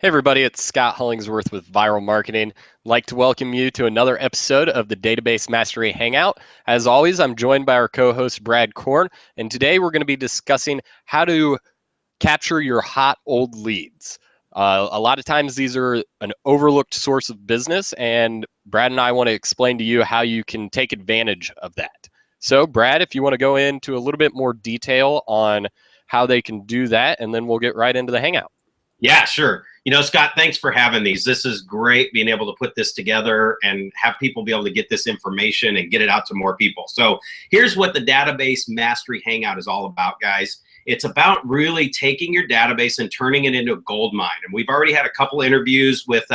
Hey everybody, it's Scott Hollingsworth with Viral Marketing. I'd like to welcome you to another episode of the Database Mastery Hangout. As always, I'm joined by our co-host Brad Korn, and today we're going to be discussing how to capture your hot old leads. A lot of times these are an overlooked source of business, and Brad and I want to explain to you how you can take advantage of that. So Brad, if you want to go into a little bit more detail on how they can do that, and then we'll get right into the Hangout. Yeah, sure. Scott, thanks for having these. This is great being able to put this together and have people be able to get this information and get it out to more people. So here's what the Database Mastery Hangout is all about, guys. It's about really taking your database and turning it into a gold mine. And we've already had a couple interviews with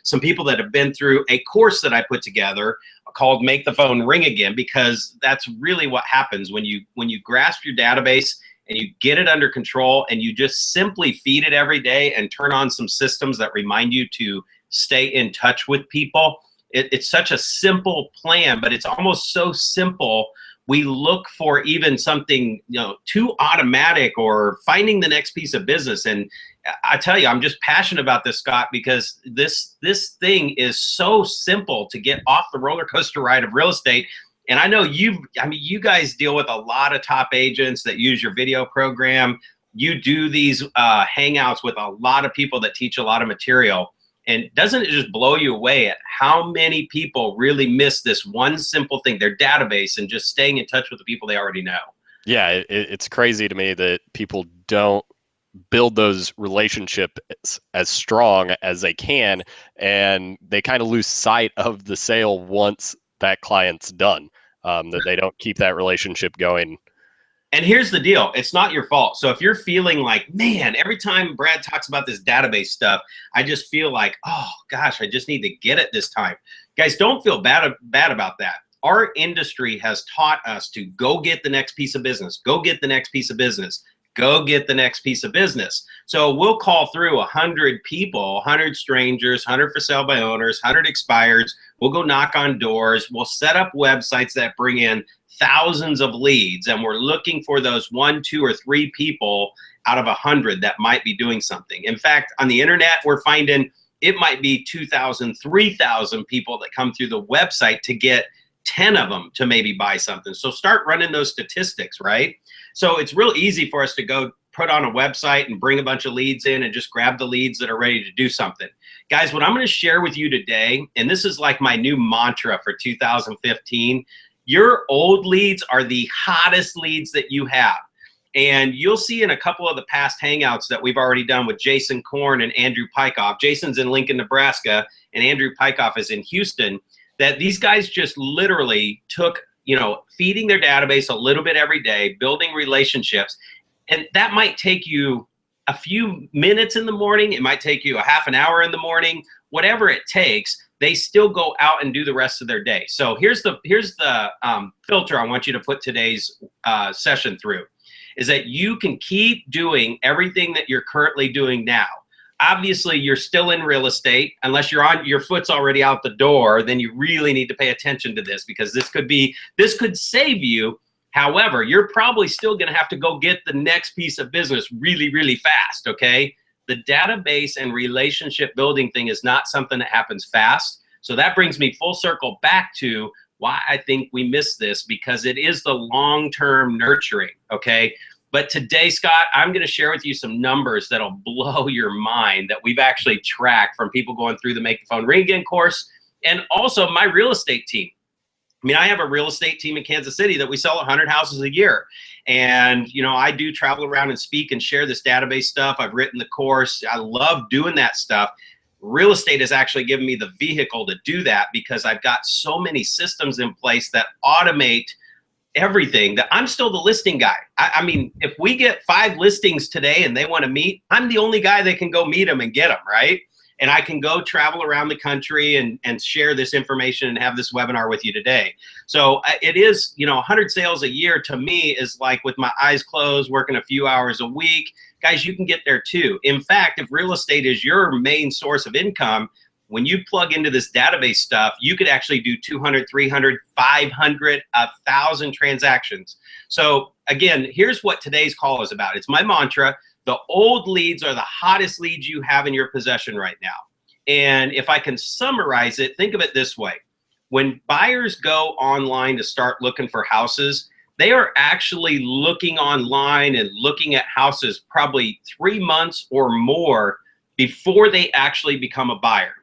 some people that have been through a course that I put together called Make the Phone Ring Again, because that's really what happens when you grasp your database and you get it under control and you just simply feed it every day and turn on some systems that remind you to stay in touch with people. It's such a simple plan, but it's almost so simple. We look for even something, too automatic or finding the next piece of business. And I tell you, I'm just passionate about this, Scott, because this thing is so simple to get off the roller coaster ride of real estate. And I know you guys deal with a lot of top agents that use your video program. You do these hangouts with a lot of people that teach a lot of material. And doesn't it just blow you away at how many people really miss this one simple thing, their database, and just staying in touch with the people they already know? Yeah, it's crazy to me that people don't build those relationships as strong as they can, and they kind of lose sight of the sale once that client's done, that they don't keep that relationship going. And here's the deal. It's not your fault. So if you're feeling like, man, every time Brad talks about this database stuff, I just feel like, oh gosh, I just need to get it this time. Guys, don't feel bad about that. Our industry has taught us to go get the next piece of business, go get the next piece of business, go get the next piece of business. So we'll call through 100 people, 100 strangers, 100 for sale by owners, 100 expires. We'll go knock on doors. We'll set up websites that bring in thousands of leads, and we're looking for those 1, 2, or 3 people out of 100 that might be doing something. In fact, on the internet, we're finding it might be 2,000, 3,000 people that come through the website to get 10 of them to maybe buy something. So start running those statistics, right? So it's real easy for us to go put on a website and bring a bunch of leads in and just grab the leads that are ready to do something. Guys, what I'm going to share with you today, and this is like my new mantra for 2015, your old leads are the hottest leads that you have. And you'll see in a couple of the past hangouts that we've already done with Jason Korn and Andrew Pykoff. Jason's in Lincoln, Nebraska, and Andrew Pykoff is in Houston, that these guys just literally took, feeding their database a little bit every day, building relationships. And that might take you a few minutes in the morning. It might take you a half an hour in the morning, whatever it takes. They still go out and do the rest of their day. So here's the filter I want you to put today's session through, is that you can keep doing everything that you're currently doing now. Obviously, you're still in real estate. Unless your foot's already out the door, then you really need to pay attention to this, because this could save you. However, you're probably still going to have to go get the next piece of business really, really fast, okay? The database and relationship building thing is not something that happens fast. So that brings me full circle back to why I think we miss this, because it is the long-term nurturing, okay? But today, Scott, I'm going to share with you some numbers that'll blow your mind that we've actually tracked from people going through the Make the Phone Ring Again course, and also my real estate team. I mean, I have a real estate team in Kansas City that we sell 100 houses a year. And, I do travel around and speak and share this database stuff. I've written the course. I love doing that stuff. Real estate has actually given me the vehicle to do that, because I've got so many systems in place that automate everything, that I'm still the listing guy. I mean, if we get 5 listings today and they want to meet, I'm the only guy that can go meet them and get them, right? And I can go travel around the country and share this information and have this webinar with you today. So it is, 100 sales a year to me is like with my eyes closed, working a few hours a week. Guys, you can get there too. In fact, if real estate is your main source of income, when you plug into this database stuff, you could actually do 200, 300, 500, 1,000 transactions. So again, here's what today's call is about. It's my mantra. The old leads are the hottest leads you have in your possession right now. And if I can summarize it, think of it this way. When buyers go online to start looking for houses, they are actually looking online and looking at houses probably 3 months or more before they actually become a buyer.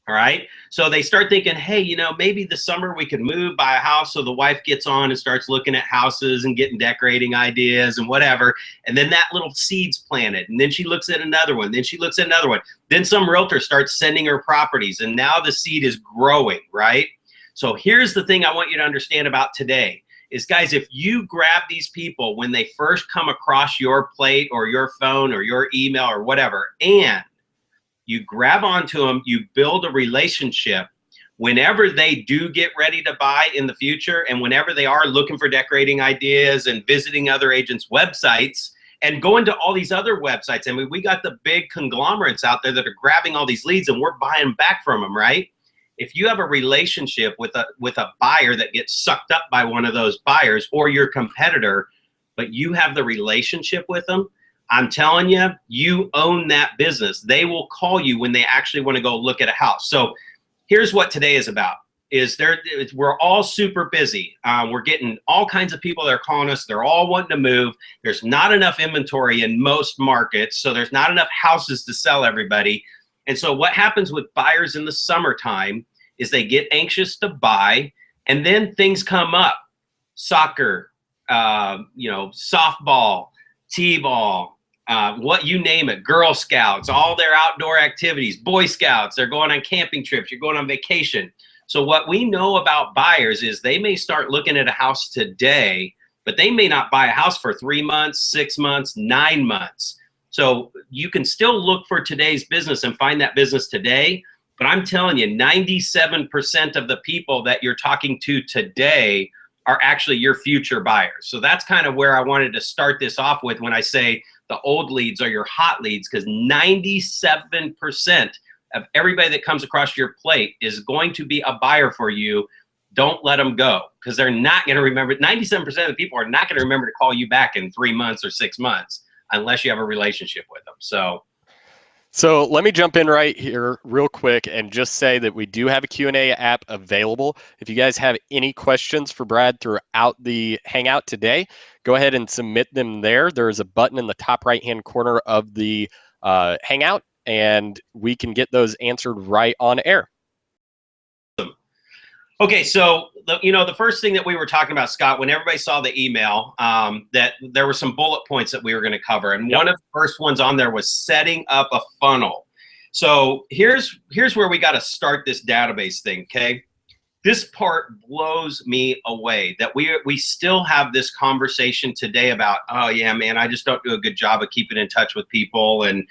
All right. So they start thinking, hey, you know, maybe this summer we could move, buy a house. So the wife gets on and starts looking at houses and getting decorating ideas and whatever. And then that little seed's planted. And then she looks at another one. Then she looks at another one. Then some realtor starts sending her properties. And now the seed is growing, right? So here's the thing I want you to understand about today is, guys, if you grab these people when they first come across your plate or your phone or your email or whatever, and you grab onto them, you build a relationship. Whenever they do get ready to buy in the future, and whenever they are looking for decorating ideas and visiting other agents' websites and going to all these other websites, I mean, we got the big conglomerates out there that are grabbing all these leads and we're buying back from them, right? If you have a relationship with a buyer that gets sucked up by one of those buyers or your competitor, but you have the relationship with them, I'm telling you, you own that business. They will call you when they actually want to go look at a house. So here's what today is about. We're all super busy. We're getting all kinds of people that are calling us. They're all wanting to move. There's not enough inventory in most markets, so there's not enough houses to sell everybody. And so what happens with buyers in the summertime is they get anxious to buy, and then things come up. Soccer, softball, t-ball, what you name it, Girl Scouts, all their outdoor activities, Boy Scouts, they're going on camping trips, you're going on vacation. So what we know about buyers is they may start looking at a house today, but they may not buy a house for 3 months, 6 months, 9 months. So you can still look for today's business and find that business today. But I'm telling you, 97% of the people that you're talking to today are actually your future buyers. So that's kind of where I wanted to start this off with when I say the old leads are your hot leads, because 97% of everybody that comes across your plate is going to be a buyer for you. Don't let them go, because they're not going to remember. 97% of the people are not going to remember to call you back in 3 months or 6 months unless you have a relationship with them. So let me jump in right here real quick and just say that we do have a Q&A app available. If you guys have any questions for Brad throughout the Hangout today, go ahead and submit them there. There's a button in the top right-hand corner of the Hangout, and we can get those answered right on air. Okay, so the first thing that we were talking about, Scott, when everybody saw the email, that there were some bullet points that we were going to cover, and one of the first ones on there was setting up a funnel. So here's where we got to start this database thing. Okay, this part blows me away that we still have this conversation today about, oh yeah, man, I just don't do a good job of keeping in touch with people, and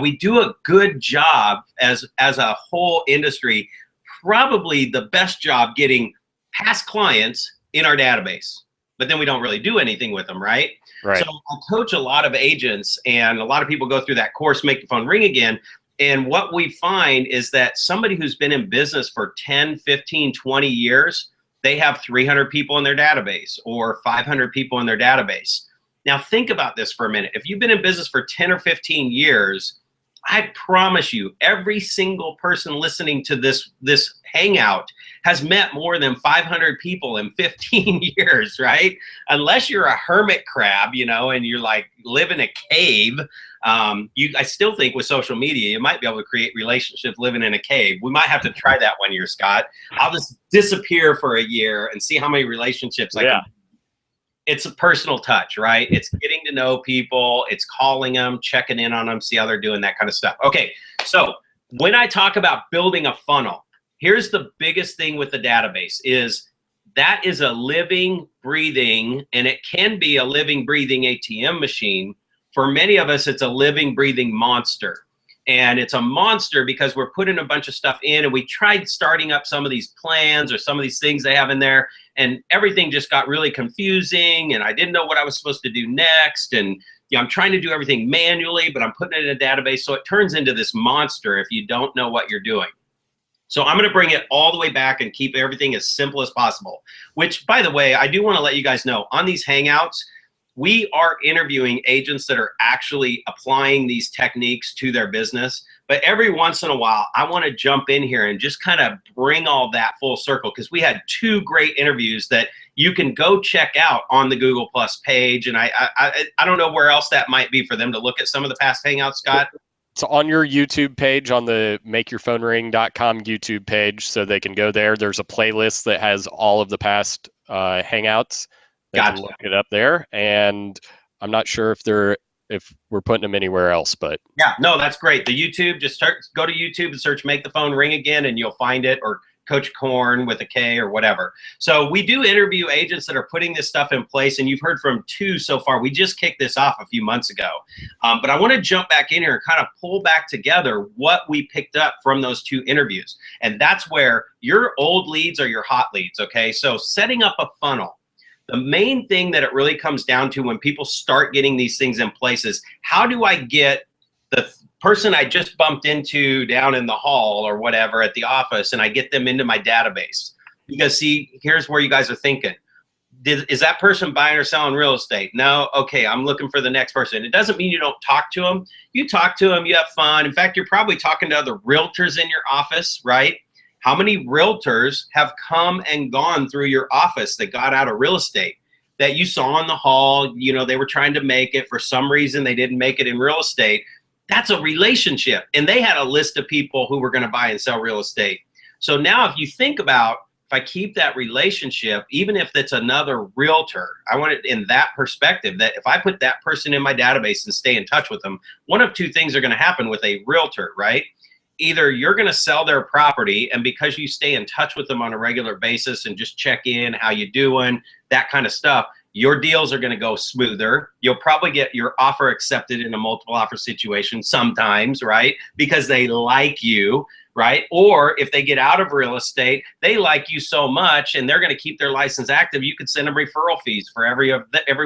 we do a good job as a whole industry. Probably the best job getting past clients in our database, but then we don't really do anything with them, right? Right. So I coach a lot of agents, and a lot of people go through that course, Make the Phone Ring Again. And what we find is that somebody who's been in business for 10, 15, 20 years, they have 300 people in their database or 500 people in their database. Now think about this for a minute. If you've been in business for 10 or 15 years, I promise you, every single person listening to this Hangout has met more than 500 people in 15 years, right? Unless you're a hermit crab, and you're like live in a cave. I still think with social media, you might be able to create relationships living in a cave. We might have to try that one year, Scott. I'll just disappear for a year and see how many relationships I can. It's a personal touch, right? It's getting to know people. It's calling them, checking in on them, see how they're doing, that kind of stuff. Okay, so when I talk about building a funnel, here's the biggest thing with the database is that is a living, breathing, and it can be a living, breathing ATM machine. For many of us, it's a living, breathing monster. And it's a monster because we're putting a bunch of stuff in, and we tried starting up some of these plans or some of these things they have in there, and everything just got really confusing, and I didn't know what I was supposed to do next. And I'm trying to do everything manually, but I'm putting it in a database. So it turns into this monster if you don't know what you're doing. So I'm going to bring it all the way back and keep everything as simple as possible, which, by the way, I do want to let you guys know on these Hangouts, we are interviewing agents that are actually applying these techniques to their business. But every once in a while, I want to jump in here and just kind of bring all that full circle, because we had 2 great interviews that you can go check out on the Google Plus page. And I don't know where else that might be for them to look at some of the past Hangouts, Scott. It's on your YouTube page, on the MakeThePhoneRingAgain.com YouTube page, so they can go there. There's a playlist that has all of the past Hangouts. They Gotcha. can look it up there, and I'm not sure if we're putting them anywhere else, but yeah, no, that's great. The YouTube, just go to YouTube and search "Make the Phone Ring Again" and you'll find it, or Coach Korn with a K or whatever. So we do interview agents that are putting this stuff in place, and you've heard from 2 so far. We just kicked this off a few months ago. But I want to jump back in here and kind of pull back together what we picked up from those 2 interviews. And that's where your old leads are your hot leads, okay? So setting up a funnel. The main thing that it really comes down to when people start getting these things in place is, how do I get the person I just bumped into down in the hall or whatever at the office, and I get them into my database? Because see, here's where you guys are thinking. Is that person buying or selling real estate? No? Okay, I'm looking for the next person. It doesn't mean you don't talk to them. You talk to them, you have fun. In fact, you're probably talking to other realtors in your office, right? How many realtors have come and gone through your office that got out of real estate, that you saw in the hall? You know, they were trying to make it. For some reason, they didn't make it in real estate. That's a relationship. And they had a list of people who were going to buy and sell real estate. So now if you think about, if I keep that relationship, even if it's another realtor, I want it in that perspective, that if I put that person in my database and stay in touch with them, one of 2 things are going to happen with a realtor, right? Either you're going to sell their property, and because you stay in touch with them on a regular basis and just check in, how you doing, that kind of stuff, your deals are going to go smoother. You'll probably get your offer accepted in a multiple offer situation sometimes, right? Because they like you, right? Or if they get out of real estate, they like you so much and they're going to keep their license active, you could send them referral fees for every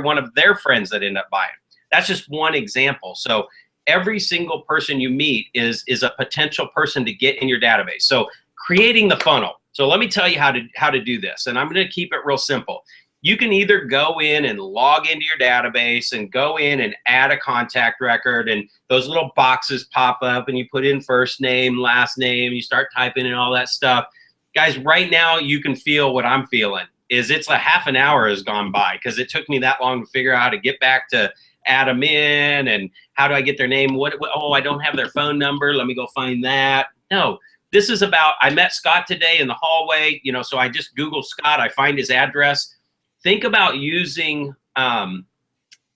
one of their friends that end up buying. That's just one example. So every single person you meet is a potential person to get in your database. So creating the funnel. So let me tell you how to do this, and I'm going to keep it real simple. You can either go in and log into your database and go in and add a contact record, and those little boxes pop up and you put in first name, last name, you start typing in all that stuff. Guys, right now you can feel what I'm feeling. It's a half an hour has gone by because it took me that long to figure out how to get back to add them in, and how do I get their name? Oh, I don't have their phone number. Let me go find that. No, this is about, I met Scott today in the hallway, you know, so I just Google Scott, I find his address. Think about using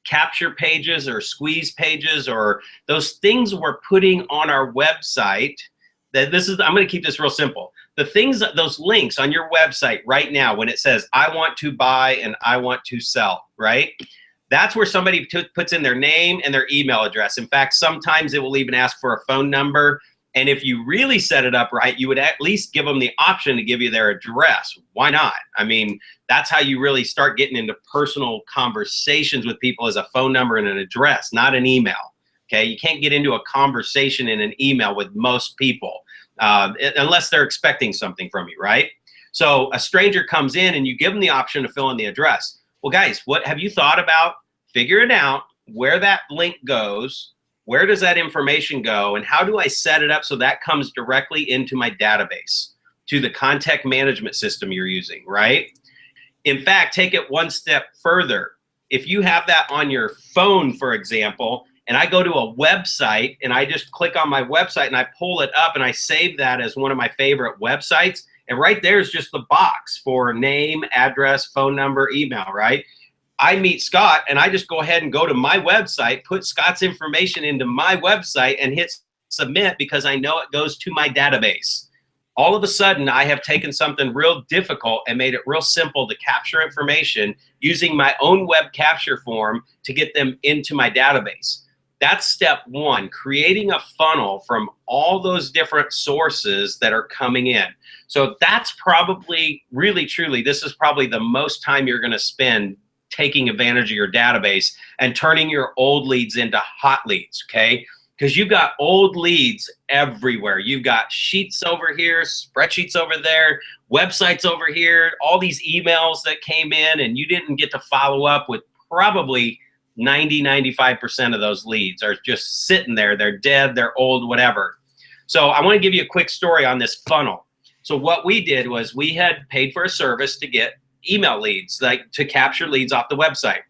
capture pages or squeeze pages, or those things we're putting on our website. I'm going to keep this real simple. The things, those links on your website right now, when it says, I want to buy and I want to sell, right? That's where somebody puts in their name and their email address. In fact, sometimes it will even ask for a phone number. And if you really set it up right, you would at least give them the option to give you their address. Why not? I mean, that's how you really start getting into personal conversations with people, is a phone number and an address, not an email. Okay, you can't get into a conversation in an email with most people unless they're expecting something from you, right? So a stranger comes in and you give them the option to fill in the address. Well, guys, what have you thought about? Figure it out where that link goes. Where does that information go, and how do I set it up so that comes directly into my database, to the contact management system you're using, right? In fact, take it one step further. If you have that on your phone, for example, and I go to a website and I just click on my website and I pull it up and I save that as one of my favorite websites, and right there is just the box for name, address, phone number, email, right? I meet Scott and I just go ahead and go to my website, put Scott's information into my website and hit submit, because I know it goes to my database. All of a sudden, I have taken something real difficult and made it real simple to capture information using my own web capture form to get them into my database. That's step one, creating a funnel from all those different sources that are coming in. So that's probably, really, truly, this is probably the most time you're going to spend taking advantage of your database and turning your old leads into hot leads, okay? Because you've got old leads everywhere. You've got sheets over here, spreadsheets over there, websites over here, all these emails that came in and you didn't get to follow up with probably 95% of those leads are just sitting there. They're dead, they're old, whatever. So I want to give you a quick story on this funnel. So what we did was we had paid for a service to get email leads, like to capture leads off the website.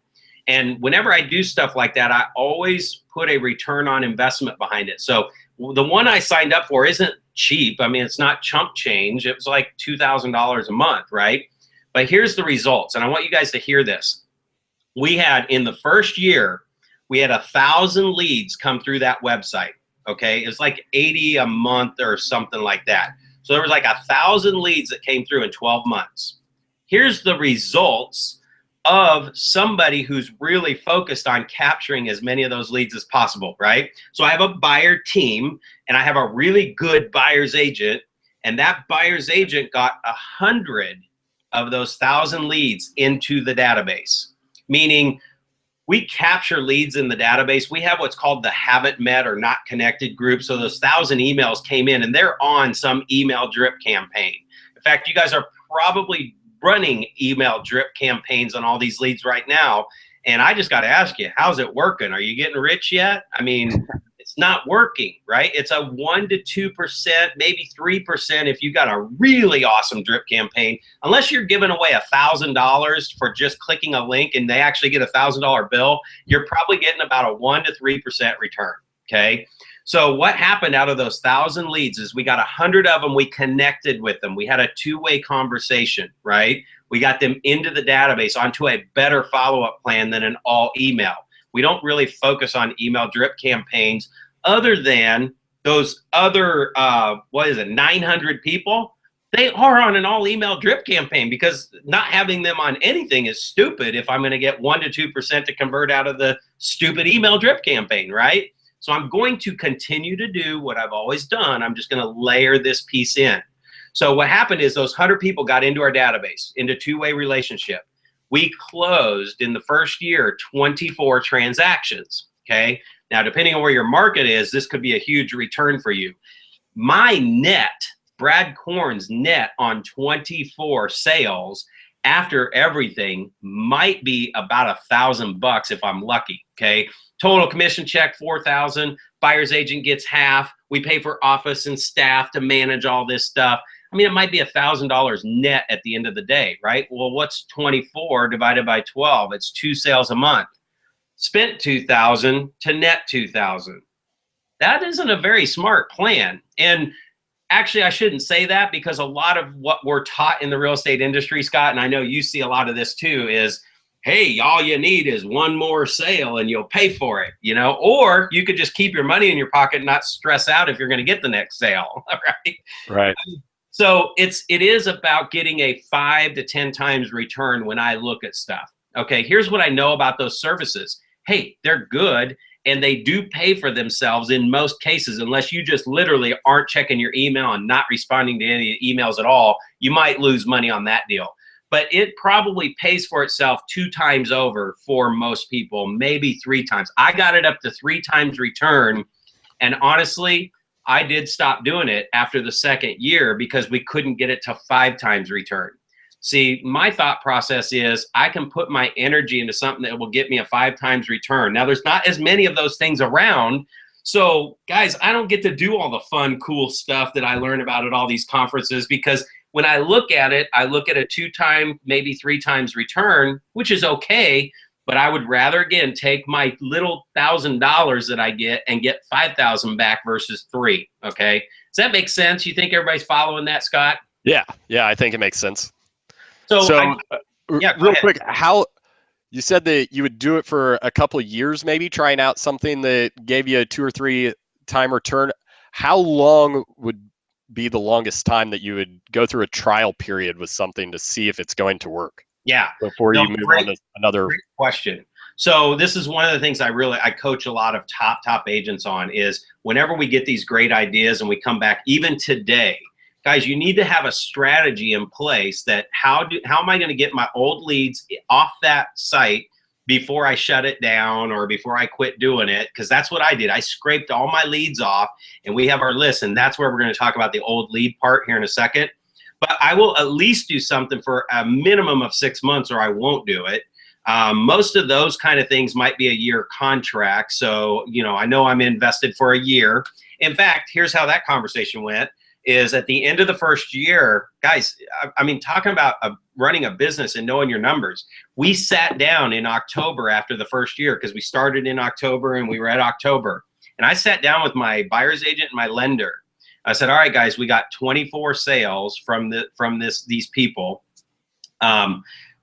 And whenever I do stuff like that, I always put a return on investment behind it. So the one I signed up for isn't cheap. I mean, it's not chump change. It was like $2,000 a month, right? But here's the results, and I want you guys to hear this. We had, in the first year, we had 1,000 leads come through that website, okay? It's like 80 a month or something like that. So there was like 1,000 leads that came through in 12 months. Here's the results of somebody who's really focused on capturing as many of those leads as possible, right? So I have a buyer team, and I have a really good buyer's agent, and that buyer's agent got 100 of those 1,000 leads into the database, meaning we capture leads in the database. We have what's called the haven't met or not connected group. So those 1,000 emails came in, and they're on some email drip campaign. In fact, you guys are probably running email drip campaigns on all these leads right now. And I just got to ask you, how's it working? Are you getting rich yet? I mean, it's not working, right? It's a 1% to 2%, maybe 3% if you got a really awesome drip campaign. Unless you're giving away $1,000 for just clicking a link and they actually get a $1,000 bill, you're probably getting about a 1% to 3% return, okay? So what happened out of those 1,000 leads is we got 100 of them, we connected with them. We had a two-way conversation, right? We got them into the database onto a better follow-up plan than an all email. We don't really focus on email drip campaigns other than those other, 900 people. They are on an all email drip campaign, because not having them on anything is stupid if I'm going to get 1% to 2% to convert out of the stupid email drip campaign, right? So I'm going to continue to do what I've always done. I'm just going to layer this piece in. So what happened is those 100 people got into our database, into two-way relationship. We closed in the first year 24 transactions, okay? Now, depending on where your market is, this could be a huge return for you. My net, Brad Korn's net on 24 sales after everything might be about $1,000 if I'm lucky, okay? Total commission check, $4,000. Buyer's agent gets half. We pay for office and staff to manage all this stuff. I mean, it might be $1,000 net at the end of the day, right? Well, what's 24 divided by 12? It's 2 sales a month. Spent $2,000 to net $2,000. That isn't a very smart plan. And actually, I shouldn't say that, because a lot of what we're taught in the real estate industry, Scott, and I know you see a lot of this too, is, hey, all you need is one more sale and you'll pay for it, you know? Or you could just keep your money in your pocket and not stress out if you're going to get the next sale, right? Right. So it is about getting a 5 to 10 times return when I look at stuff. Okay, here's what I know about those services. Hey, they're good, and they do pay for themselves in most cases, unless you just literally aren't checking your email and not responding to any emails at all. You might lose money on that deal. But it probably pays for itself 2 times over for most people, maybe 3 times. I got it up to 3 times return, and honestly, I did stop doing it after the second year because we couldn't get it to 5 times return. See, my thought process is I can put my energy into something that will get me a 5 times return. Now, there's not as many of those things around. So, guys, I don't get to do all the fun, cool stuff that I learn about at all these conferences, because when I look at it, I look at a 2 time, maybe 3 times return, which is okay. But I would rather, again, take my little $1,000 that I get and get 5,000 back versus 3. Okay, does that make sense? You think everybody's following that, Scott? Yeah, I think it makes sense. So real quick, how you said that you would do it for a couple of years, maybe trying out something that gave you a 2 or 3 time return. How long would be the longest time that you would go through a trial period with something to see if it's going to work? Yeah. Before you move on to another question. So this is one of the things I coach a lot of top agents on, is whenever we get these great ideas and we come back, even today, guys, you need to have a strategy in place that how am I going to get my old leads off that site before I shut it down or before I quit doing it? Because that's what I did. I scraped all my leads off, and we have our list, and that's where we're going to talk about the old lead part here in a second. But I will at least do something for a minimum of 6 months, or I won't do it. Most of those kind of things might be a year contract. So, I know I'm invested for a year. In fact, here's how that conversation went is at the end of the first year, guys, I mean, talking about running a business and knowing your numbers, we sat down in October after the first year because we started in October and we were at October. And I sat down with my buyer's agent and my lender. I said, all right, guys, we got 24 sales from these people.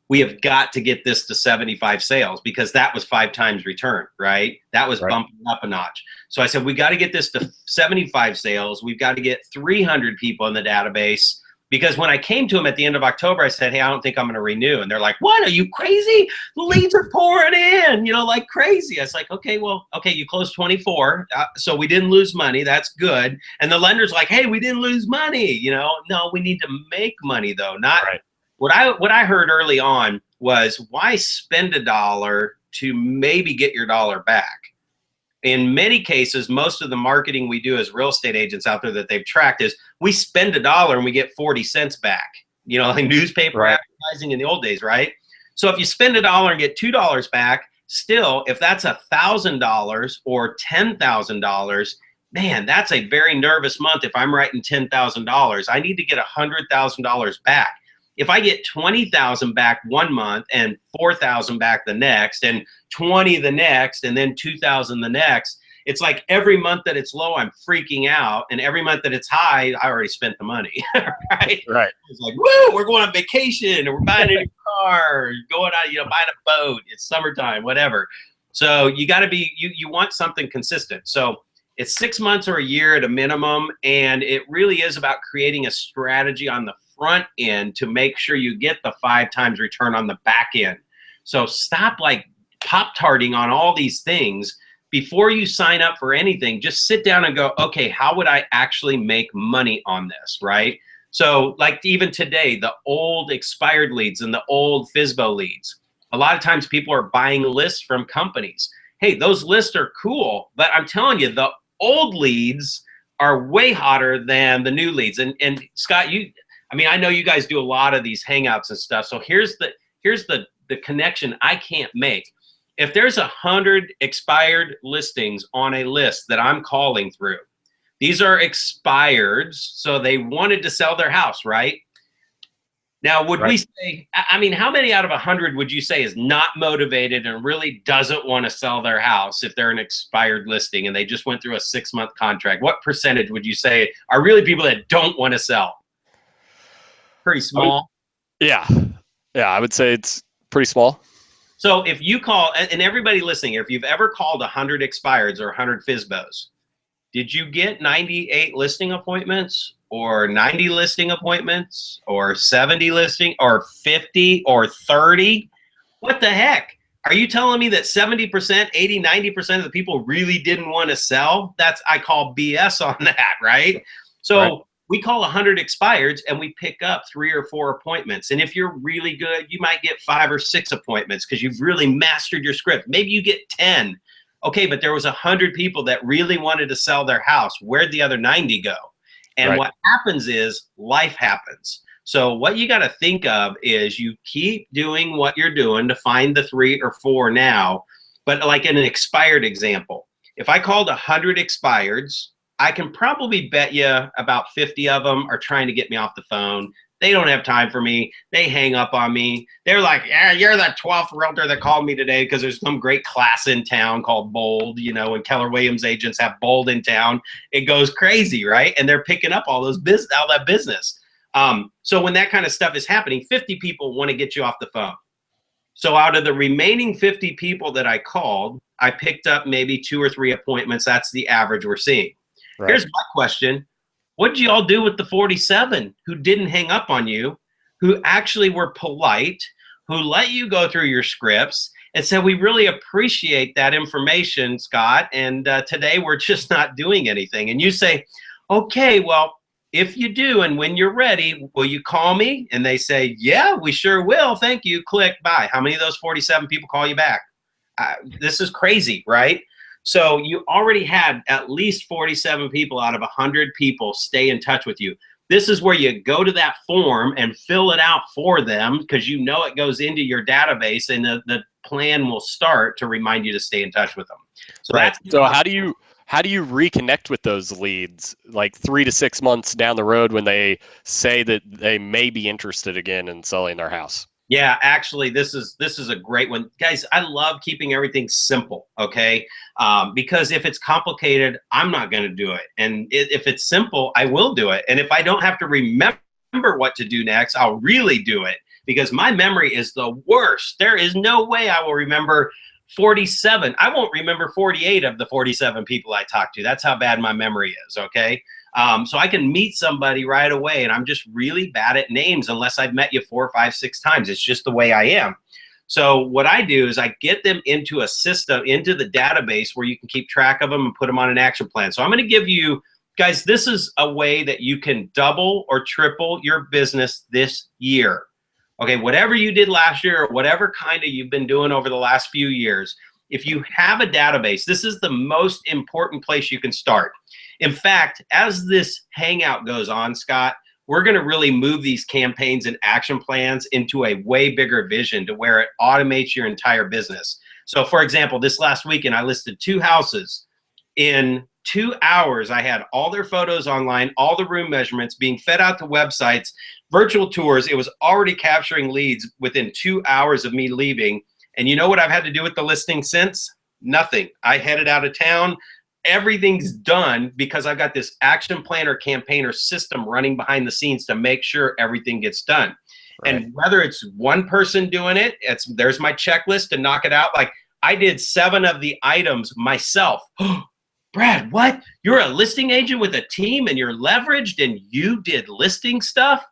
We have got to get this to 75 sales because that was 5 times return, right? That was bumping up a notch. So I said, we got to get this to 75 sales. We've got to get 300 people in the database because when I came to them at the end of October, I said, hey, I don't think I'm going to renew. And they're like, what? Are you crazy? The leads are pouring in, like crazy. I was like, okay, you closed 24. So we didn't lose money. That's good. And the lender's like, hey, we didn't lose money. No, we need to make money though, not What I heard early on was why spend $1 to maybe get your dollar back? In many cases, most of the marketing we do as real estate agents out there that they've tracked is we spend $1 and we get 40 cents back. Like newspaper advertising in the old days, right? So if you spend $1 and get $2 back, still, if that's $1,000 or $10,000, man, that's a very nervous month. If I'm writing $10,000, I need to get $100,000 back. If I get 20,000 back one month and 4,000 back the next and 20 the next and then 2,000 the next, it's like every month that it's low, I'm freaking out. And every month that it's high, I already spent the money, right? Right. It's like, woo, we're going on vacation or we're buying a new car, going out, buying a boat. It's summertime, whatever. So you got to be, you want something consistent. So it's 6 months or a year at a minimum. And it really is about creating a strategy on the front end to make sure you get the 5 times return on the back end. So stop like Pop-tarting on all these things. Before you sign up for anything, just sit down and go, okay, how would I actually make money on this, right? So like even today, the old expired leads and the old FSBO leads, a lot of times people are buying lists from companies. Hey, those lists are cool, but I'm telling you, the old leads are way hotter than the new leads. And Scott, I know you guys do a lot of these hangouts and stuff. So here's the connection I can't make. If there's 100 expired listings on a list that I'm calling through, these are expireds, so they wanted to sell their house, right? Now, would we say, how many out of 100 would you say is not motivated and really doesn't want to sell their house if they're an expired listing and they just went through a 6-month contract? What percentage would you say are really people that don't want to sell? Pretty small. I would say it's pretty small. So if you call, and everybody listening, if you've ever called 100 expireds or 100 FSBOs, did you get 98 listing appointments or 90 listing appointments or 70 listing or 50 or 30? What the heck? Are you telling me that 70%, 80, 90% of the people really didn't want to sell? I call BS on that, right? So we call 100 expireds and we pick up 3 or 4 appointments. And if you're really good, you might get 5 or 6 appointments because you've really mastered your script. Maybe you get 10. Okay, but there was 100 people that really wanted to sell their house. Where'd the other 90 go? And what happens is life happens. So what you got to think of is you keep doing what you're doing to find the 3 or 4 now. But like in an expired example, if I called 100 expireds, I can probably bet you about 50 of them are trying to get me off the phone. They don't have time for me. They hang up on me. They're like, yeah, you're the 12th realtor that called me today because there's some great class in town called Bold, when Keller Williams agents have Bold in town, it goes crazy, right? And they're picking up all that business. So when that kind of stuff is happening, 50 people want to get you off the phone. So out of the remaining 50 people that I called, I picked up maybe 2 or 3 appointments. That's the average we're seeing. Here's my question. What did you all do with the 47 who didn't hang up on you, who actually were polite, who let you go through your scripts and said, we really appreciate that information, Scott, and today we're just not doing anything? And you say, okay, well, if you do and when you're ready, will you call me? And they say, yeah, we sure will. Thank you. Click, bye. How many of those 47 people call you back? This is crazy, right? So you already had at least 47 people out of 100 people stay in touch with you. This is where you go to that form and fill it out for them because it goes into your database, and plan will start to remind you to stay in touch with them. So Right. that's So how do you reconnect with those leads like 3 to 6 months down the road when they say that they may be interested again in selling their house? Yeah, actually, this is a great one, guys. I love keeping everything simple, okay? Because if it's complicated, I'm not going to do it, and if it's simple, I will do it. And if I don't have to remember what to do next, I'll really do it because my memory is the worst. There is no way I will remember 47. I won't remember 48 of the 47 people I talked to. That's how bad my memory is, okay? So I can meet somebody right away, and I'm just really bad at names unless I've met you 4, 5, 6 times. It's just the way I am. So what I do is I get them into a system, into the database where you can keep track of them and put them on an action plan. So I'm going to give you, guys, this is a way that you can double or triple your business this year. Okay, whatever you did last year or whatever kind of you've been doing over the last few years, if you have a database, this is the most important place you can start. In fact, as this hangout goes on, Scott, we're going to really move these campaigns and action plans into a way bigger vision to where it automates your entire business. So for example, this last weekend, I listed 2 houses. In 2 hours, I had all their photos online, all the room measurements being fed out to websites, virtual tours. It was already capturing leads within 2 hours of me leaving. And you know what I've had to do with the listing since? Nothing. I headed out of town. Everything's done because I've got this action plan or campaign or system running behind the scenes to make sure everything gets done. Right. And whether it's one person doing it, there's my checklist to knock it out. Like I did 7 of the items myself. Brad, what? You're a listing agent with a team and you're leveraged and you did listing stuff?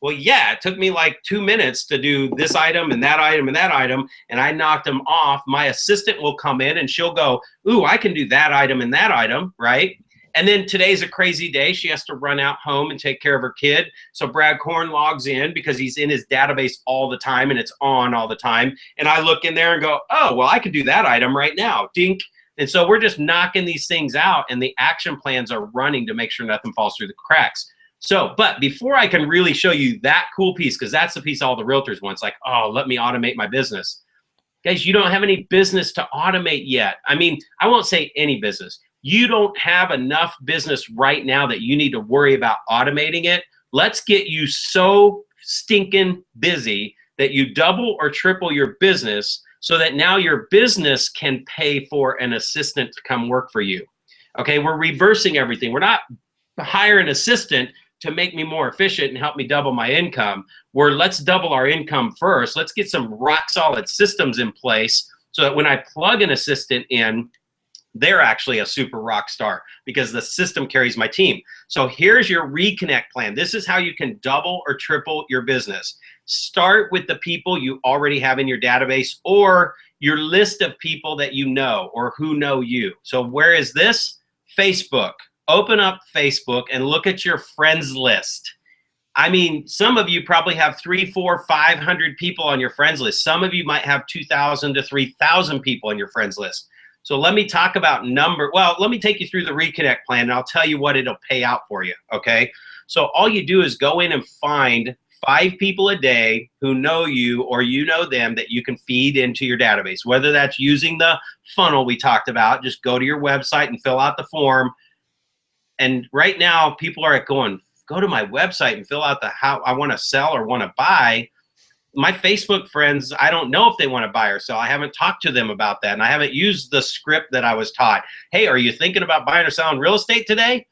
Well, yeah, it took me like 2 minutes to do this item and that item and that item, and I knocked them off. My assistant will come in and she'll go, ooh, I can do that item and that item, right? And then today's a crazy day. She has to run out home and take care of her kid. So Brad Korn logs in because he's in his database all the time and it's on all the time. And I look in there and go, oh, well, I could do that item right now. Dink. And so we're just knocking these things out and the action plans are running to make sure nothing falls through the cracks. So, but before I can really show you that cool piece, because that's the piece all the realtors want, it's like, oh, let me automate my business. Guys, you don't have any business to automate yet. I mean, I won't say any business. You don't have enough business right now that you need to worry about automating it. Let's get you so stinking busy that you double or triple your business so that now your business can pay for an assistant to come work for you. Okay, we're reversing everything. We're not hiring an assistant to make me more efficient and help me double my income. Let's double our income first. Let's get some rock solid systems in place so that when I plug an assistant in, they're actually a super rock star because the system carries my team. So here's your reconnect plan. This is how you can double or triple your business. Start with the people you already have in your database or your list of people that you know or who know you. So where is this? Facebook. Open up Facebook and look at your friends list. I mean, some of you probably have 300, 400, 500 people on your friends list. Some of you might have 2,000 to 3,000 people on your friends list. So let me talk about let me take you through the reconnect plan and I'll tell you what it'll pay out for you, okay? So all you do is go in and find 5 people a day who know you or you know them that you can feed into your database, whether that's using the funnel we talked about. Just go to your website and fill out the form. And right now, people are going, go to my website and fill out how I want to sell or want to buy. My Facebook friends, I don't know if they want to buy or sell. I haven't talked to them about that. And I haven't used the script that I was taught. Hey, are you thinking about buying or selling real estate today?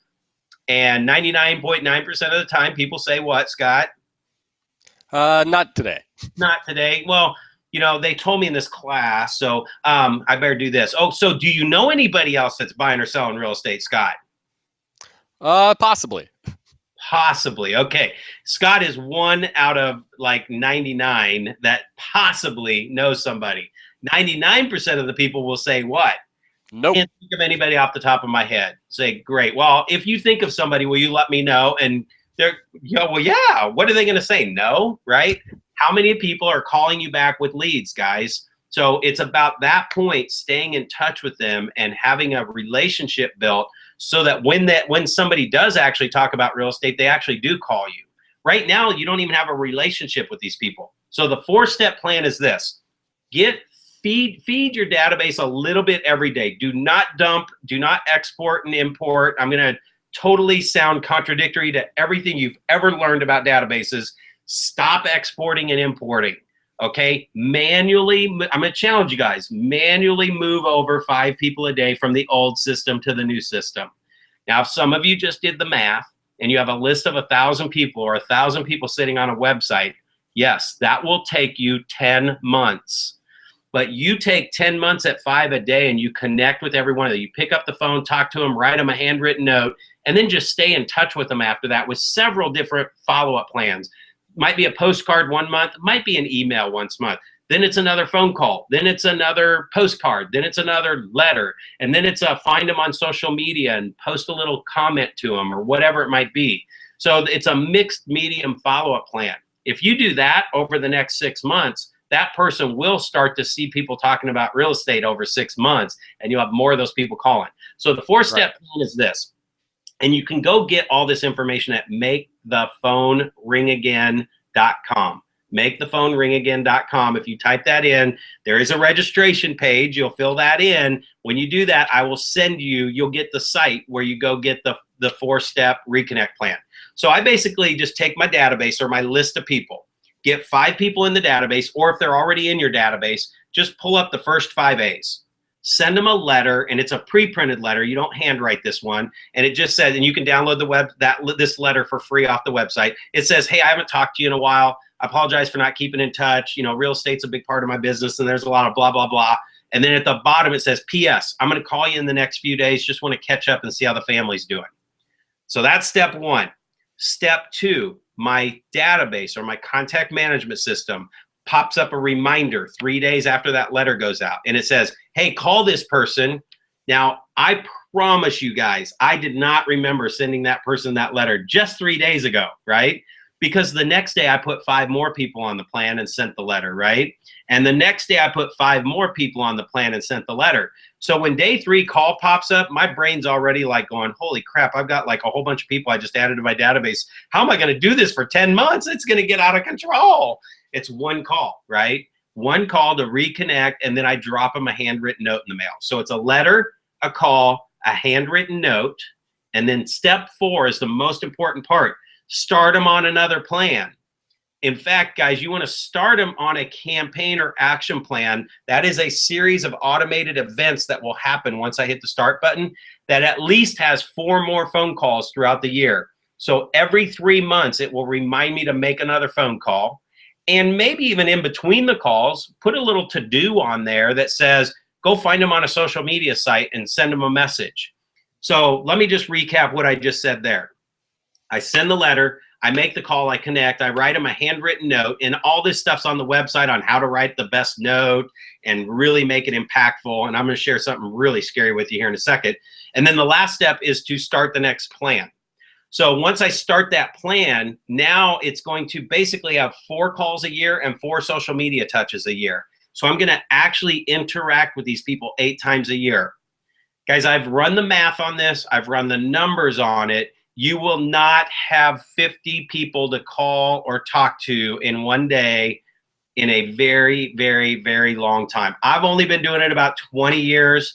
And 99.9% of the time, people say what, Scott? Not today. Not today. Well, you know, they told me in this class, so I better do this. Oh, so do you know anybody else that's buying or selling real estate, Scott? Possibly. Possibly. Okay. Scott is 1 out of like 99 that possibly knows somebody. 99% of the people will say what? Nope. Can't think of anybody off the top of my head. Say, great. Well, if you think of somebody, will you let me know? And they're, well, yeah. What are they going to say? No, right? How many people are calling you back with leads, guys? So it's about that point, staying in touch with them and having a relationship built so that when somebody does actually talk about real estate, they actually do call you. Right now, you don't even have a relationship with these people. So the 4-step plan is this. Get feed your database a little bit every day. Do not dump, do not export and import. I'm going to totally sound contradictory to everything you've ever learned about databases. Stop exporting and importing. Okay, manually, I'm going to challenge you guys, manually move over 5 people a day from the old system to the new system. Now, if some of you just did the math and you have a list of 1,000 people or 1,000 people sitting on a website, yes, that will take you 10 months. But you take 10 months at 5 a day and you connect with every one of them. You pick up the phone, talk to them, write them a handwritten note, and then just stay in touch with them after that with several different follow-up plans. Might be a postcard 1 month, might be an email once a month. Then it's another phone call. Then it's another postcard. Then it's another letter. And then it's find them on social media and post a little comment to them or whatever it might be. So it's a mixed medium follow-up plan. If you do that over the next 6 months, that person will start to see people talking about real estate over 6 months, and you'll have more of those people calling. So the 4-step plan is this. And you can go get all this information at MakeThePhoneRingAgain.com. MakeThePhoneRingAgain.com. If you type that in, there is a registration page. You'll fill that in. When you do that, I will send you, you'll get the site where you go get the 4-step reconnect plan. So I basically just take my database or my list of people, get 5 people in the database, or if they're already in your database, just pull up the first 5 A's. Send them a letter, and it's a pre-printed letter. You don't handwrite this one, and it just says, and you can download this letter for free off the website. It says, hey, I haven't talked to you in a while. I apologize for not keeping in touch. You know, real estate's a big part of my business, and there's a lot of blah, blah, blah. And then at the bottom, it says, P.S. I'm going to call you in the next few days. Just want to catch up and see how the family's doing. So that's step 1. Step 2, my database or my contact management system pops up a reminder 3 days after that letter goes out. And it says, hey, call this person. Now, I promise you guys, I did not remember sending that person that letter just 3 days ago, right? Because the next day I put 5 more people on the plan and sent the letter, right? And the next day I put 5 more people on the plan and sent the letter. So when day 3 call pops up, my brain's already like going, holy crap, I've got like a whole bunch of people I just added to my database. How am I going to do this for 10 months? It's going to get out of control. It's 1 call, right? 1 call to reconnect, and then I drop them a handwritten note in the mail. So it's a letter, a call, a handwritten note, and then step 4 is the most important part. Start them on another plan. In fact, guys, you want to start them on a campaign or action plan. That is a series of automated events that will happen once I hit the start button that at least has 4 more phone calls throughout the year. So every 3 months, it will remind me to make another phone call. And maybe even in between the calls, put a little to-do on there that says, go find them on a social media site and send them a message. So let me just recap what I just said there. I send the letter, I make the call, I connect, I write them a handwritten note, and all this stuff's on the website on how to write the best note and really make it impactful. And I'm going to share something really scary with you here in a second. And then the last step is to start the next plan. So once I start that plan, now it's going to basically have 4 calls a year and 4 social media touches a year. So I'm going to actually interact with these people 8 times a year. Guys, I've run the math on this. I've run the numbers on it. You will not have 50 people to call or talk to in one day in a very, very, very long time. I've only been doing it about 20 years,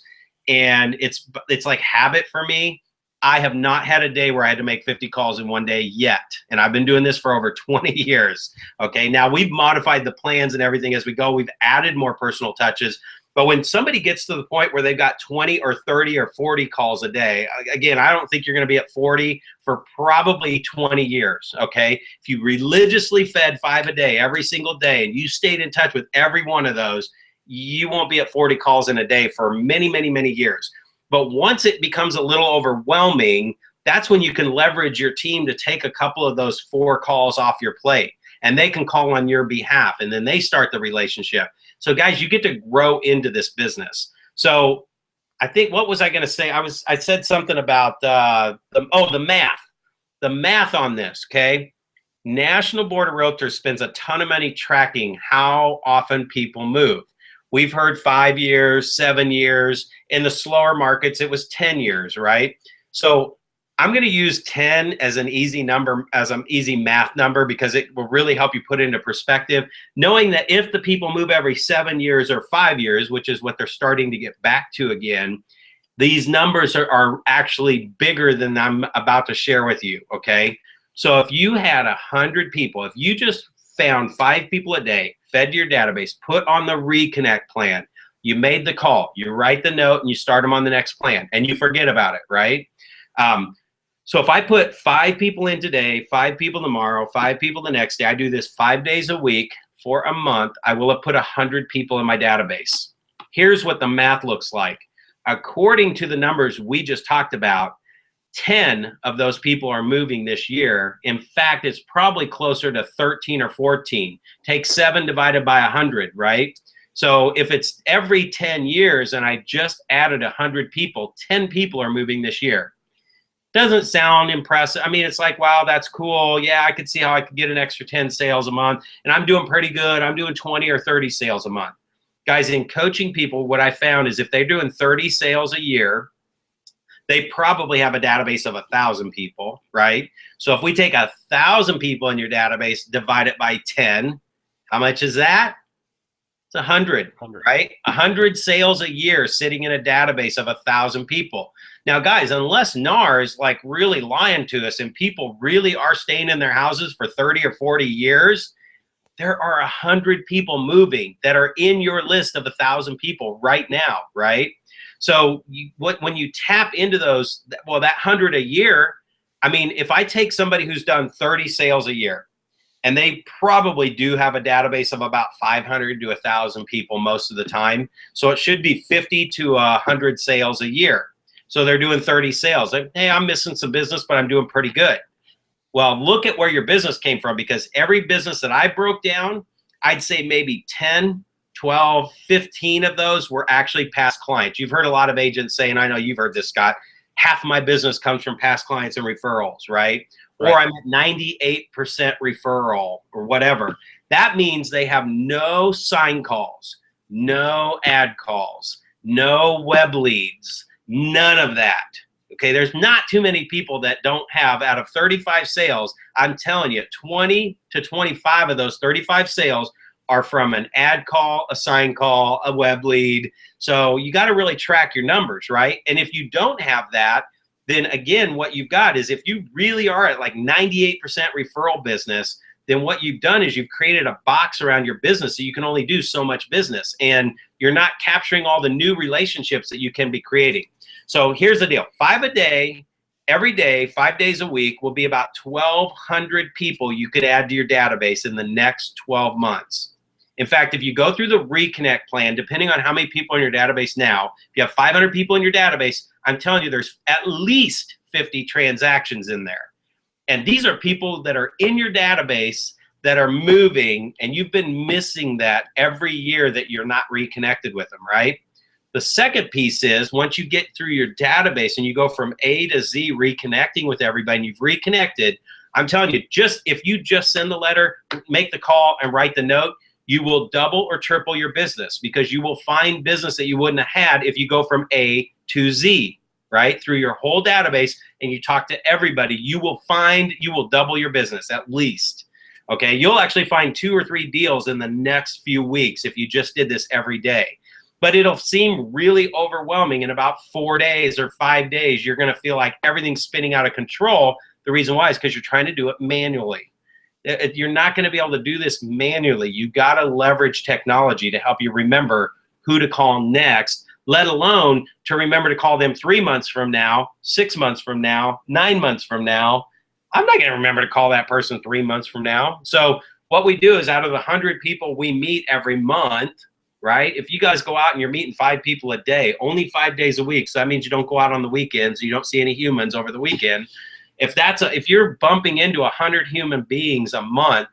and it's like habit for me. I have not had a day where I had to make 50 calls in one day yet. And I've been doing this for over 20 years. Okay, now we've modified the plans and everything as we go. We've added more personal touches. But when somebody gets to the point where they've got 20 or 30 or 40 calls a day, again, I don't think you're going to be at 40 for probably 20 years, okay? If you religiously fed 5 a day every single day and you stayed in touch with every one of those, you won't be at 40 calls in a day for many, many, many years. But once it becomes a little overwhelming, that's when you can leverage your team to take a couple of those 4 calls off your plate, and they can call on your behalf, and then they start the relationship. So guys, you get to grow into this business. So I think, what was I going to say? I said something about the math. The math on this, okay? National Board of Realtors spends a ton of money tracking how often people move. We've heard 5 years, 7 years. In the slower markets, it was 10 years, right? So I'm going to use 10 as an easy number, as an easy math number, because it will really help you put it into perspective, knowing that if the people move every 7 years or 5 years, which is what they're starting to get back to again, these numbers are actually bigger than I'm about to share with you, okay? So if you had 100 people, if you just found 5 people a day, fed to your database, put on the reconnect plan, you made the call, you write the note, and you start them on the next plan, and you forget about it, right? So if I put 5 people in today, 5 people tomorrow, 5 people the next day, I do this 5 days a week for a month, I will have put 100 people in my database. Here's what the math looks like. According to the numbers we just talked about, 10 of those people are moving this year. In fact, it's probably closer to 13 or 14. Take 7 divided by 100, right? So if it's every 10 years and I just added 100 people, 10 people are moving this year. Doesn't sound impressive. I mean, it's like, wow, that's cool. Yeah, I could see how I could get an extra 10 sales a month, and I'm doing pretty good. I'm doing 20 or 30 sales a month. Guys, in coaching people, what I found is if they're doing 30 sales a year, they probably have a database of 1,000 people, right? So if we take 1,000 people in your database, divide it by 10, how much is that? It's 100, right? 100 sales a year sitting in a database of 1,000 people. Now, guys, unless NAR is like really lying to us and people really are staying in their houses for 30 or 40 years, there are 100 people moving that are in your list of 1,000 people right now, right? So when you tap into those, well, that 100 a year, I mean, if I take somebody who's done 30 sales a year, and they probably do have a database of about 500 to 1,000 people most of the time, so it should be 50 to 100 sales a year. So they're doing 30 sales. Like, hey, I'm missing some business, but I'm doing pretty good. Well, look at where your business came from, because every business that I broke down, I'd say maybe 10, 12, 15 of those were actually past clients. You've heard a lot of agents say, and I know you've heard this, Scott, half of my business comes from past clients and referrals, right? Or I'm at 98% referral or whatever. That means they have no sign calls, no ad calls, no web leads, none of that. Okay, there's not too many people that don't have, out of 35 sales, I'm telling you, 20 to 25 of those 35 sales are from an ad call, a sign call, a web lead. So you got to really track your numbers, right? And if you don't have that, then again, what you've got is, if you really are at like 98% referral business, then what you've done is you've created a box around your business so you can only do so much business, and you're not capturing all the new relationships that you can be creating. So here's the deal. 5 a day, every day, 5 days a week will be about 1,200 people you could add to your database in the next 12 months. In fact, if you go through the reconnect plan, depending on how many people in your database now, if you have 500 people in your database, I'm telling you there's at least 50 transactions in there. And these are people that are in your database that are moving, and you've been missing that every year that you're not reconnected with them, right? The second piece is, once you get through your database and you go from A to Z reconnecting with everybody, and you've reconnected, I'm telling you, if you just send the letter, make the call, and write the note, you will double or triple your business, because you will find business that you wouldn't have had if you go from A to Z, right? Through your whole database, and you talk to everybody, you will double your business at least. Okay, you'll actually find 2 or 3 deals in the next few weeks if you just did this every day. But it'll seem really overwhelming. In about 4 days or 5 days, you're going to feel like everything's spinning out of control. The reason why is because you're trying to do it manually. You're not going to be able to do this manually. You got to leverage technology to help you remember who to call next, let alone to remember to call them 3 months from now, 6 months from now, 9 months from now. I'm not going to remember to call that person 3 months from now. So what we do is, out of the 100 people we meet every month, right? If you guys go out and you're meeting 5 people a day, only 5 days a week, so that means you don't go out on the weekends, you don't see any humans over the weekend. If you're bumping into 100 human beings a month,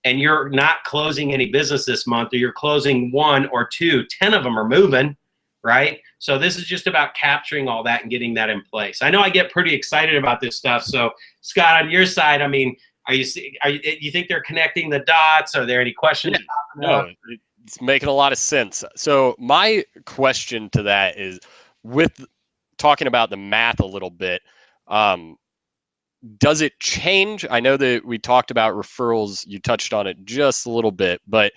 and you're not closing any business this month, or you're closing 1 or 2, 10 of them are moving, right? So this is just about capturing all that and getting that in place. I know I get pretty excited about this stuff. So Scott, on your side, I mean, you think they're connecting the dots? Are there any questions? No, it's making a lot of sense. So my question to that is, with talking about the math a little bit, Um, does it change? I know that we talked about referrals. You touched on it just a little bit, but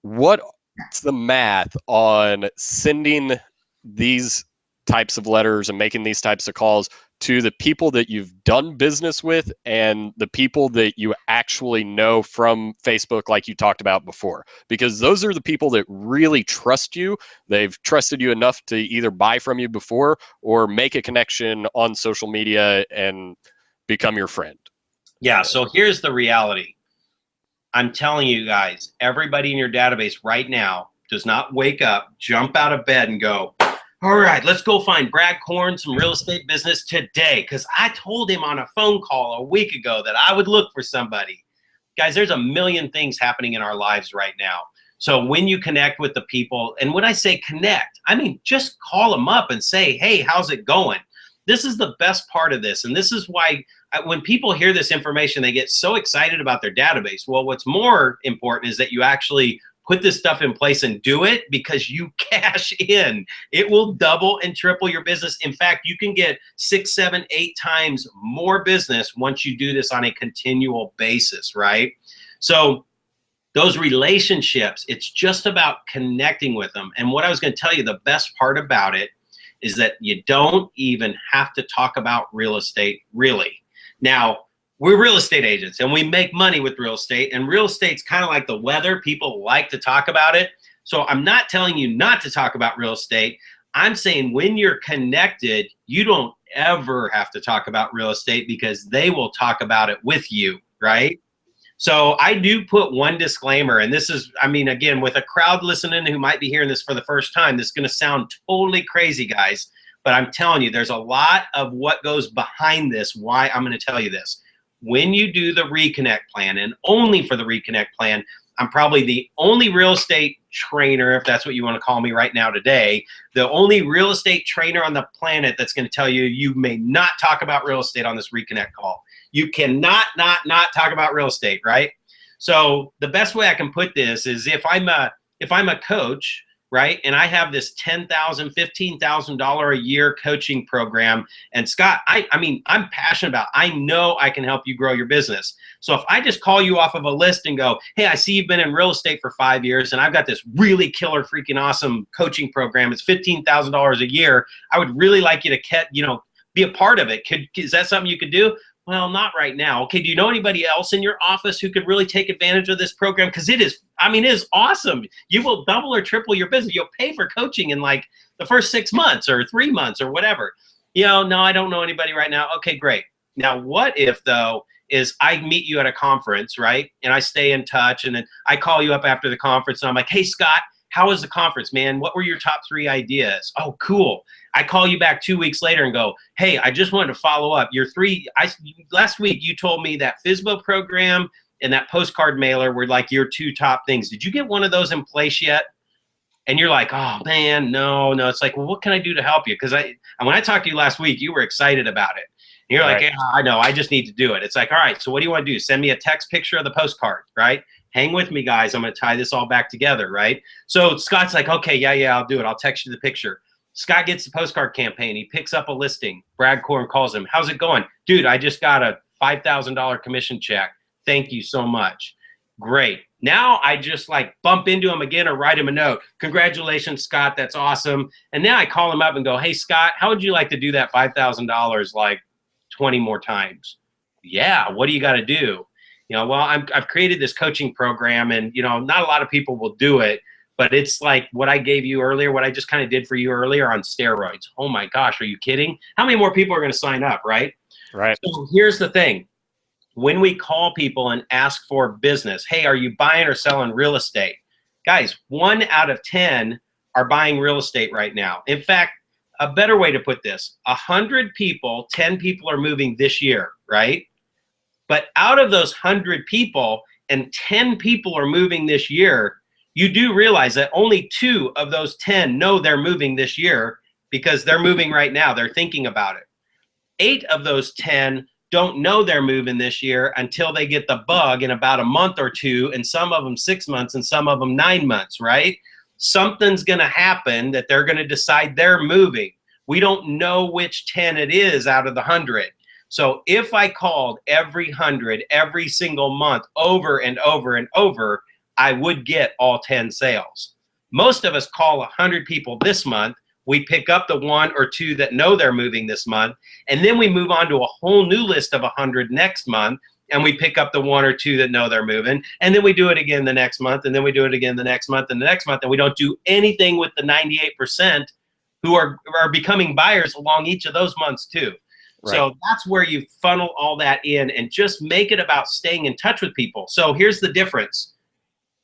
what's the math on sending these types of letters and making these types of calls to the people that you've done business with and the people that you actually know from Facebook, like you talked about before? Because those are the people that really trust you. They've trusted you enough to either buy from you before or make a connection on social media and become your friend. Yeah, so here's the reality. I'm telling you guys, everybody in your database right now does not wake up, jump out of bed and go, all right, let's go find Brad Korn some real estate business today, because I told him on a phone call a week ago that I would look for somebody. Guys, there's a million things happening in our lives right now. So when you connect with the people, and when I say connect, I mean just call them up and say, hey, how's it going? This is the best part of this. And this is why when people hear this information, they get so excited about their database. Well, what's more important is that you actually put this stuff in place and do it, because you cash in. It will double and triple your business. In fact, you can get 6, 7, 8 times more business once you do this on a continual basis, right? So those relationships, it's just about connecting with them. And what I was going to tell you, the best part about it is that you don't even have to talk about real estate, really. Now, we're real estate agents and we make money with real estate, and real estate's kind of like the weather. People like to talk about it. So I'm not telling you not to talk about real estate. I'm saying when you're connected, you don't ever have to talk about real estate, because they will talk about it with you, right? So I do put one disclaimer, and this is, I mean, again, with a crowd listening who might be hearing this for the first time, this is going to sound totally crazy, guys, but I'm telling you, there's a lot of what goes behind this, why I'm going to tell you this. When you do the Reconnect plan, and only for the Reconnect plan, I'm probably the only real estate trainer, if that's what you want to call me right now today, the only real estate trainer on the planet that's going to tell you you may not talk about real estate on this Reconnect call. You cannot not talk about real estate, right? So the best way I can put this is if I'm a coach, right, and I have this $10,000, $15,000 a year coaching program, and Scott, I mean, I'm passionate about, I know I can help you grow your business. So if I just call you off of a list and go, hey, I see you've been in real estate for 5 years, and I've got this really killer freaking awesome coaching program, it's $15,000 a year, I would really like you to be a part of it. Is that something you could do? Well, not right now. Okay, do you know anybody else in your office who could really take advantage of this program? Because it is awesome. You will double or triple your business. You'll pay for coaching in like the first 6 months or 3 months or whatever. No, I don't know anybody right now. Okay, great. Now, what if, though, is I meet you at a conference, right? And I stay in touch, and then I call you up after the conference, and I'm like, hey, Scott, how was the conference, man? What were your top 3 ideas? Oh, cool. I call you back 2 weeks later and go, hey, I just wanted to follow up. Last week you told me that FSBO program and that postcard mailer were like your 2 top things. Did you get one of those in place yet? And you're like, oh man, no. It's like, well, what can I do to help you? Because when I talked to you last week, you were excited about it. And you're like, yeah, I know, I just need to do it. It's like, all right, so what do you want to do? Send me a text picture of the postcard, right? Hang with me, guys. I'm going to tie this all back together, right? So Scott's like, okay, yeah, I'll do it. I'll text you the picture. Scott gets the postcard campaign. He picks up a listing. Brad Korn calls him. How's it going? Dude, I just got a $5,000 commission check. Thank you so much. Great. Now I just like bump into him again or write him a note. Congratulations, Scott. That's awesome. And now I call him up and go, hey, Scott, how would you like to do that $5,000 like 20 more times? Yeah. What do you got to do? Well, I've created this coaching program, and, not a lot of people will do it. But it's like what I gave you earlier, what I just kind of did for you earlier on steroids. Oh my gosh, are you kidding? How many more people are going to sign up, right? Right. So here's the thing. When we call people and ask for business, hey, are you buying or selling real estate? Guys, 1 out of 10 are buying real estate right now. In fact, a better way to put this, 100 people, 10 people are moving this year, right? But out of those 100 people and 10 people are moving this year, you do realize that only 2 of those 10 know they're moving this year, because they're moving right now. They're thinking about it. 8 of those 10 don't know they're moving this year until they get the bug in about a month or 2, and some of them 6 months and some of them 9 months, right? Something's going to happen that they're going to decide they're moving. we don't know which 10 it is out of the 100. So if I called every 100 every single month over and over and over, I would get all 10 sales. Most of us call 100 people this month. We pick up the 1 or 2 that know they're moving this month, and then we move on to a whole new list of 100 next month, and we pick up the 1 or 2 that know they're moving, and then we do it again the next month, and then we do it again the next month and the next month, and we don't do anything with the 98% who are becoming buyers along each of those months too. Right. So that's where you funnel all that in and just make it about staying in touch with people. So here's the difference.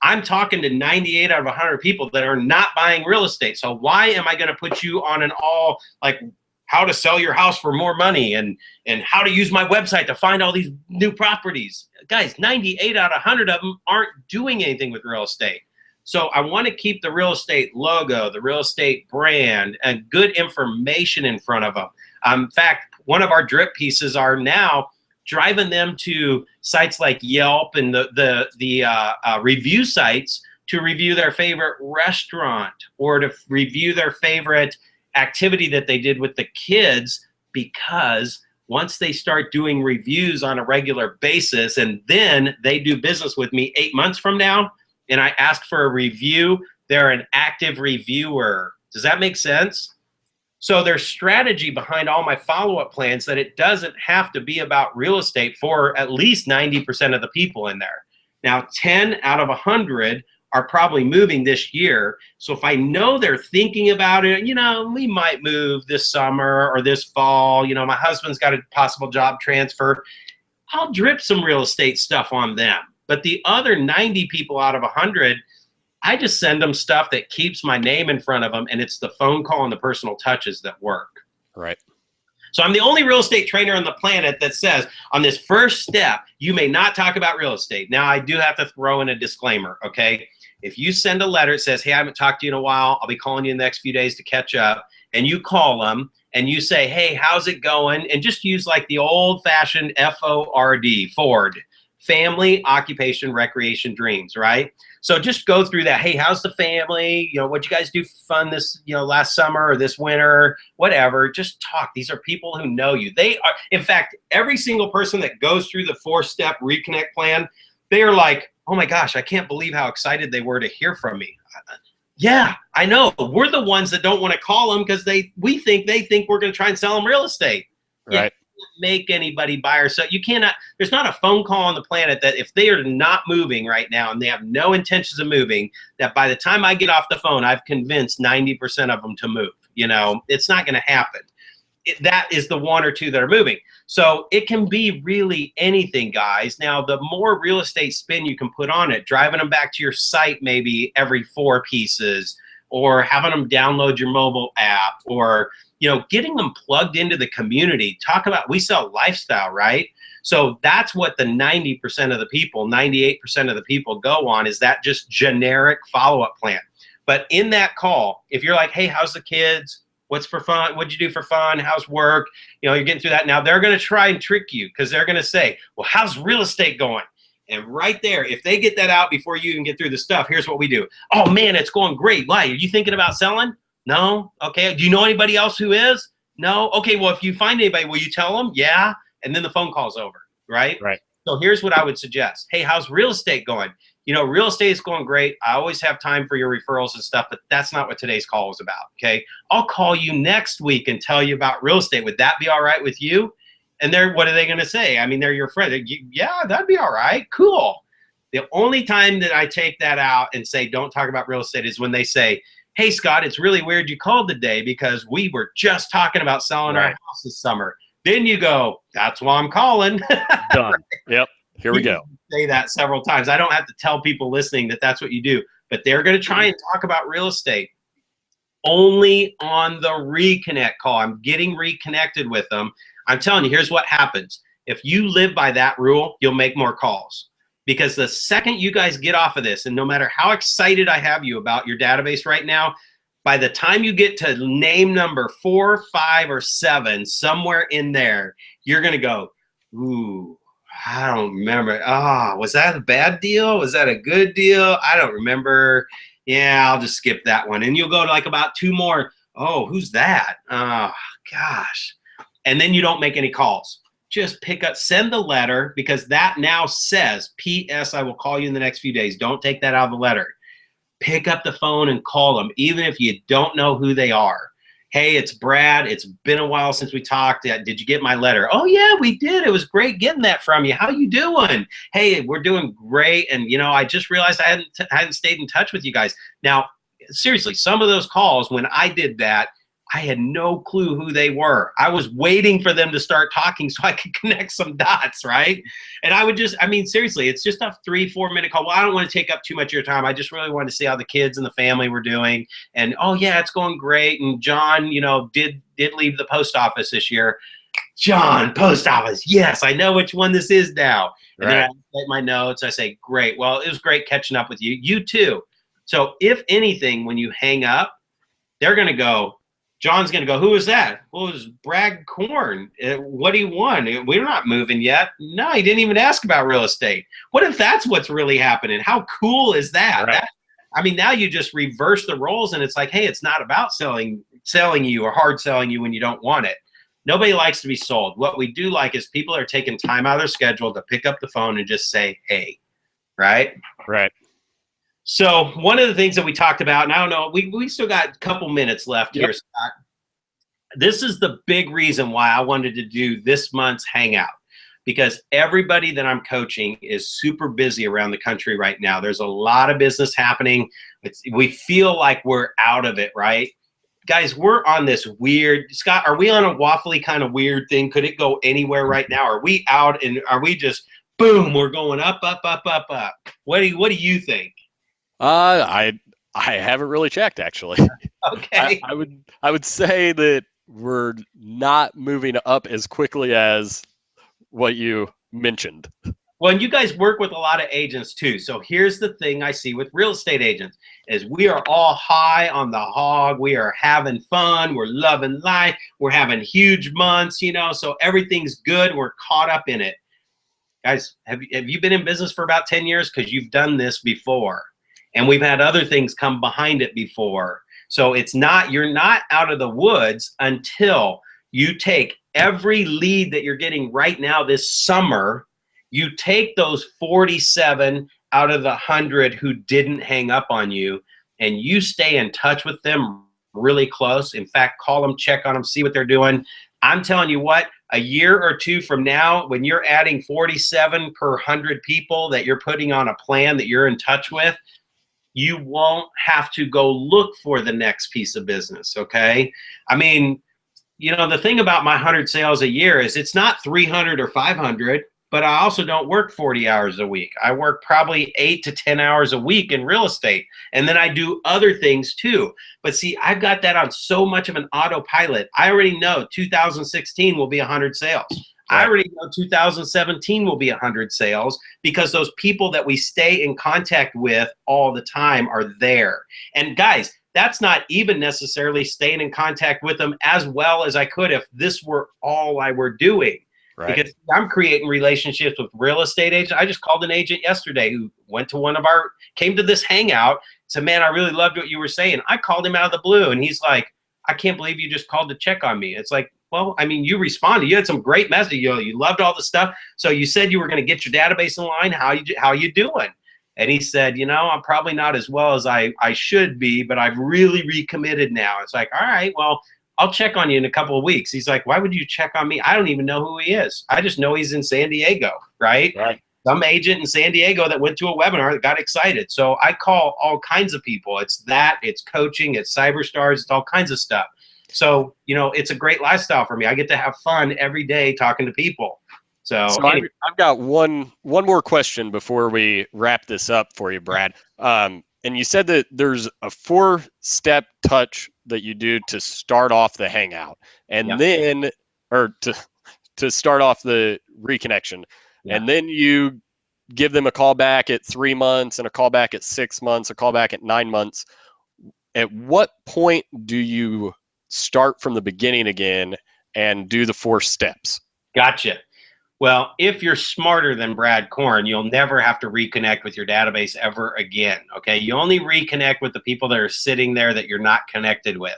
I'm talking to 98 out of 100 people that are not buying real estate. So why am I going to put you on an all like how to sell your house for more money and how to use my website to find all these new properties? Guys, 98 out of 100 of them aren't doing anything with real estate. So I want to keep the real estate logo, the real estate brand, and good information in front of them. In fact, one of our drip pieces are now driving them to sites like Yelp and the review sites to review their favorite restaurant or to review their favorite activity that they did with the kids, because once they start doing reviews on a regular basis and then they do business with me 8 months from now and I ask for a review, they're an active reviewer. Does that make sense? So there's strategy behind all my follow-up plans that it doesn't have to be about real estate for at least 90% of the people in there. Now, 10 out of 100 are probably moving this year. So if I know they're thinking about it, you know, we might move this summer or this fall, you know, my husband's got a possible job transfer, I'll drip some real estate stuff on them. But the other 90 people out of 100, I just send them stuff that keeps my name in front of them, and it's the phone call and the personal touches that work. Right. So I'm the only real estate trainer on the planet that says on this first step, you may not talk about real estate. Now, I do have to throw in a disclaimer, okay? If you send a letter that says, hey, I haven't talked to you in a while, I'll be calling you in the next few days to catch up, and you call them and you say, hey, how's it going? And just use like the old-fashioned FORD, Ford, family, occupation, recreation, dreams, right? So just go through that. Hey, how's the family? You know, what'd you guys do fun this, you know, last summer or this winter, whatever. Just talk. These are people who know you. They are, in fact, every single person that goes through the 4-step reconnect plan, they are like, oh my gosh, I can't believe how excited they were to hear from me. Yeah, I know. We're the ones that don't want to call them because they think we're going to try and sell them real estate. Right. Make anybody buy or sell. You cannot, there's not a phone call on the planet that if they are not moving right now and they have no intentions of moving, that by the time I get off the phone, I've convinced 90% of them to move. You know, it's not going to happen. That is the 1 or 2 that are moving. So it can be really anything, guys. Now, the more real estate spin you can put on it, driving them back to your site maybe every 4 pieces, or having them download your mobile app, or you know, getting them plugged into the community. Talk about, we sell lifestyle, right? So that's what the 90% of the people, 98% of the people go on, is that just generic follow-up plan. But in that call, if you're like, hey, how's the kids? What's for fun? What'd you do for fun? How's work? You know, you're getting through that. Now they're going to try and trick you because they're going to say, well, how's real estate going? And right there, if they get that out before you even get through the stuff, here's what we do. Oh man, it's going great. Why? Are you thinking about selling? No? Okay. Do you know anybody else who is? No? Okay, well, if you find anybody, will you tell them? Yeah. And then the phone call's over, right? Right. So here's what I would suggest. Hey, how's real estate going? You know, real estate is going great. I always have time for your referrals and stuff, but that's not what today's call was about, okay? I'll call you next week and tell you about real estate. Would that be all right with you? And what are they going to say? I mean, they're your friend. Yeah, that'd be all right. Cool. The only time that I take that out and say, don't talk about real estate, is when they say, hey, Scott, it's really weird you called today because we were just talking about selling our house this summer. Then you go, that's why I'm calling. Done. Yep. Here we go. Say that several times. I don't have to tell people listening that that's what you do, but they're going to try and talk about real estate only on the reconnect call. I'm getting reconnected with them. I'm telling you, here's what happens. If you live by that rule, you'll make more calls. Because the second you guys get off of this, and no matter how excited I have you about your database right now, by the time you get to name number 4, 5, or 7, somewhere in there, you're going to go, ooh, I don't remember. Was that a bad deal? Was that a good deal? I don't remember. Yeah, I'll just skip that one. And you'll go to like about 2 more. oh, who's that? Oh, gosh. And then you don't make any calls. Just pick up, send the letter, because that now says, P.S. I will call you in the next few days. Don't take that out of the letter. Pick up the phone and call them, even if you don't know who they are. Hey, it's Brad. It's been a while since we talked. Did you get my letter? Oh, yeah, we did. It was great getting that from you. How you doing? Hey, we're doing great. And, I just realized I hadn't stayed in touch with you guys. Now, seriously, some of those calls, when I did that, I had no clue who they were. I was waiting for them to start talking so I could connect some dots, right? And I would seriously, it's just a 3-4 minute call. Well, I don't want to take up too much of your time. I just really wanted to see how the kids and the family were doing. And, oh, yeah, it's going great. And John, did leave the post office this year. John, post office. Yes, I know which one this is now. And then I write my notes. I say, great. Well, it was great catching up with you. You too. So if anything, when you hang up, they're going to go, John's going to go, who is that? Well, it was Brad Korn. What do you want? We're not moving yet. No, he didn't even ask about real estate. What if that's what's really happening? How cool is that? Right. Now you just reverse the roles, and it's like, hey, it's not about selling you or hard selling you when you don't want it. Nobody likes to be sold. What we do like is people are taking time out of their schedule to pick up the phone and just say, hey, right? Right. So one of the things that we talked about, and I don't know, we still got a couple minutes left here, Scott. This is the big reason why I wanted to do this month's Hangout, because everybody that I'm coaching is super busy around the country right now. There's a lot of business happening. We feel like we're out of it, right? Guys, we're on this weird, Scott, are we on a waffly kind of weird thing? Could it go anywhere right now? Are we out and are we just, boom, we're going up, up, up, up, up? What do you think? I haven't really checked, actually. Okay. I would say that we're not moving up as quickly as what you mentioned. Well, and you guys work with a lot of agents too. So here's the thing I see with real estate agents is we are all high on the hog. We are having fun. We're loving life. We're having huge months, so everything's good. We're caught up in it. Guys, have you been in business for about 10 years? Because you've done this before. And we've had other things come behind it before. So you're not out of the woods until you take every lead that you're getting right now this summer, you take those 47 out of the 100 who didn't hang up on you, and you stay in touch with them really close. In fact, call them, check on them, see what they're doing. I'm telling you what, a year or two from now, when you're adding 47 per 100 people that you're putting on a plan that you're in touch with, you won't have to go look for the next piece of business, okay? The thing about my 100 sales a year is it's not 300 or 500, but I also don't work 40 hours a week. I work probably 8 to 10 hours a week in real estate, and then I do other things too. But see, I've got that on so much of an autopilot. I already know 2016 will be 100 sales. I already know 2017 will be 100 sales because those people that we stay in contact with all the time are there. And guys, that's not even necessarily staying in contact with them as well as I could if this were all I were doing. Right. Because I'm creating relationships with real estate agents. I just called an agent yesterday who came to this hangout, said, man, I really loved what you were saying. I called him out of the blue and he's like, I can't believe you just called to check on me. It's like, well, you responded. You had some great message. You loved all the stuff. So you said you were going to get your database in line. How you doing? And he said, I'm probably not as well as I should be, but I've really recommitted now. It's like, all right, well, I'll check on you in a couple of weeks. He's like, why would you check on me? I don't even know who he is. I just know he's in San Diego, right? Some agent in San Diego that went to a webinar that got excited. So I call all kinds of people. It's coaching, it's cyberstars, it's all kinds of stuff. So, it's a great lifestyle for me. I get to have fun every day talking to people. So anyway. I've got one more question before we wrap this up for you, Brad. And you said that there's a 4-step touch that you do to start off the hangout, and then, or to start off the reconnection, and then you give them a call back at 3 months, and a call back at 6 months, a call back at 9 months. At what point do you start from the beginning again and do the 4 steps? Gotcha. Well, if you're smarter than Brad Korn, you'll never have to reconnect with your database ever again, okay? You only reconnect with the people that are sitting there that you're not connected with.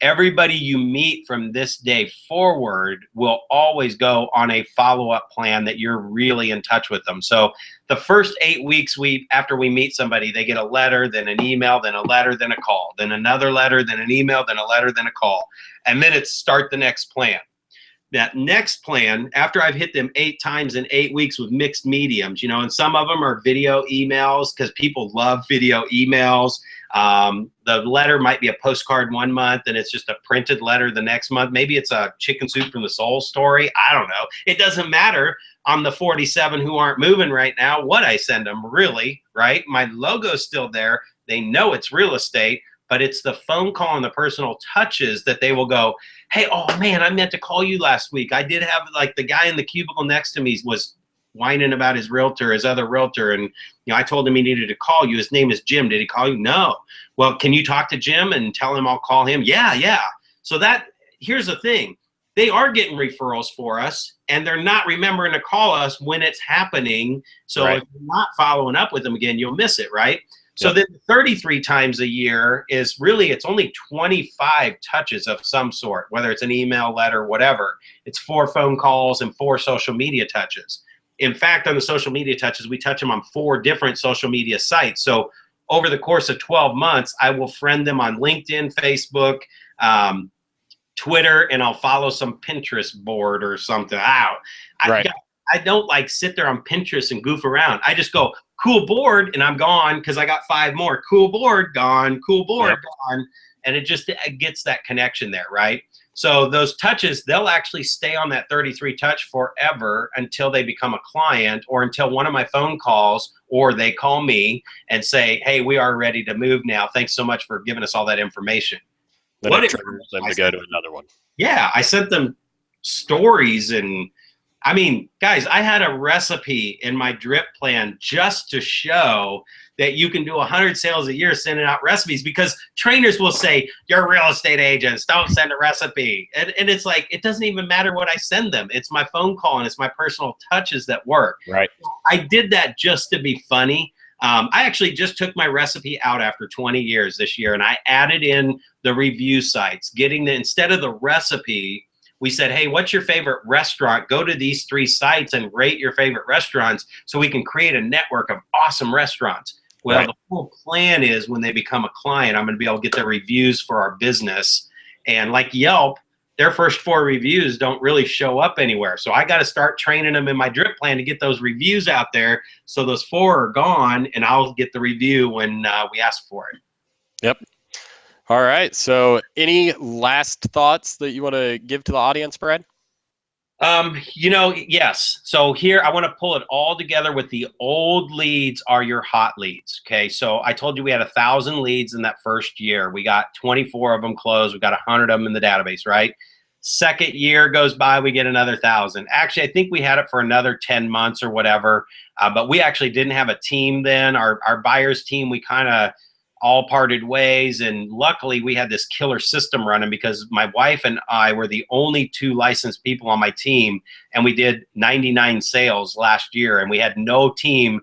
everybody you meet from this day forward will always go on a follow-up plan that you're really in touch with them. So the first 8 weeks after we meet somebody, they get a letter, then an email, then a letter, then a call, then another letter, then an email, then a letter, then a call. And then it's start the next plan. That next plan, after I've hit them 8 times in 8 weeks with mixed mediums, and some of them are video emails because people love video emails. The letter might be a postcard 1 month and it's just a printed letter the next month. Maybe it's a chicken soup from the soul story. I don't know. It doesn't matter. I'm the 47 who aren't moving right now. What I send them, really, right? My logo's still there. They know it's real estate. But it's the phone call and the personal touches that they will go, hey, oh man, I meant to call you last week. I did have, like, the guy in the cubicle next to me was whining about his other realtor. And, I told him he needed to call you. His name is Jim. Did he call you? No. Well, can you talk to Jim and tell him I'll call him? Yeah. So here's the thing. They are getting referrals for us and they're not remembering to call us when it's happening. So if you're not following up with them again, you'll miss it, right? So then 33 times a year is really, it's only 25 touches of some sort, whether it's an email, letter, whatever. It's 4 phone calls and 4 social media touches. In fact, on the social media touches, we touch them on 4 different social media sites. So over the course of 12 months, I will friend them on LinkedIn, Facebook, Twitter, and I'll follow some Pinterest board or something. I don't like sit there on Pinterest and goof around. I just go, cool board, and I'm gone because I got 5 more. Cool board, gone. Cool board, gone. And it gets that connection there, right? So those touches, they'll actually stay on that 33 touch forever until they become a client or until one of my phone calls or they call me and say, hey, we are ready to move now. Thanks so much for giving us all that information. Then it triggers them to go to another one. Yeah, I sent them stories and guys, I had a recipe in my drip plan just to show that you can do 100 sales a year sending out recipes, because trainers will say, you're real estate agents, don't send a recipe. And it's like, it doesn't even matter what I send them. It's my phone call and it's my personal touches that work. Right. I did that just to be funny. I actually just took my recipe out after 20 years this year, and I added in the review sites, instead of the recipe, we said, hey, what's your favorite restaurant? Go to these 3 sites and rate your favorite restaurants so we can create a network of awesome restaurants. Well, the whole plan is when they become a client, I'm going to be able to get their reviews for our business. And like Yelp, their first 4 reviews don't really show up anywhere. So I got to start training them in my drip plan to get those reviews out there. So those 4 are gone and I'll get the review when we ask for it. Yep. All right. So any last thoughts that you want to give to the audience, Brad? Yes. So here I want to pull it all together with the old leads are your hot leads. Okay. So I told you we had 1,000 leads in that first year. We got 24 of them closed. We got 100 of them in the database, right? Second year goes by, we get another 1,000. Actually, I think we had it for another 10 months or whatever. But we actually didn't have a team then. Our buyers team, we kind of all parted ways, and luckily we had this killer system running because my wife and I were the only 2 licensed people on my team, and we did 99 sales last year, and we had no team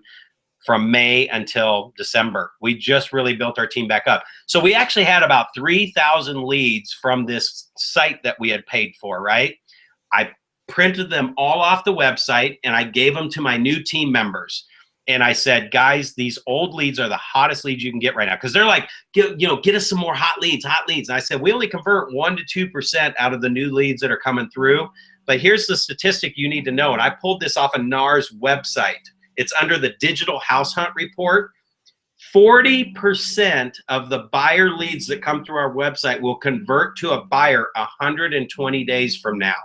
from May until December. We just really built our team back up. So we actually had about 3,000 leads from this site that we had paid for, right? I printed them all off the website and I gave them to my new team members. And I said, guys, these old leads are the hottest leads you can get right now. Because they're like, get us some more hot leads. And I said, we only convert 1% to 2% out of the new leads that are coming through. But here's the statistic you need to know. And I pulled this off of NAR's website. It's under the digital house hunt report. 40% of the buyer leads that come through our website will convert to a buyer 120 days from now.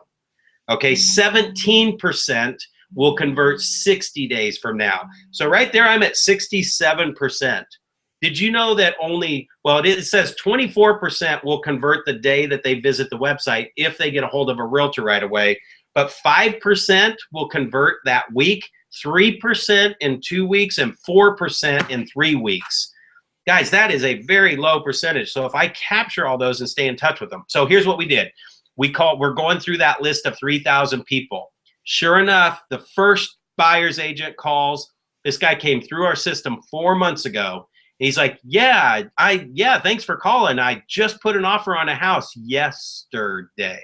Okay, 17% will convert 60 days from now. So right there, I'm at 67%. Did you know that it says 24% will convert the day that they visit the website if they get a hold of a realtor right away, but 5% will convert that week, 3% in 2 weeks, and 4% in 3 weeks. Guys, that is a very low percentage. So if I capture all those and stay in touch with them. So here's what we did. We're going through that list of 3,000 people. Sure enough, the first buyer's agent calls. This guy came through our system 4 months ago, he's like, yeah, yeah, thanks for calling. I just put an offer on a house yesterday.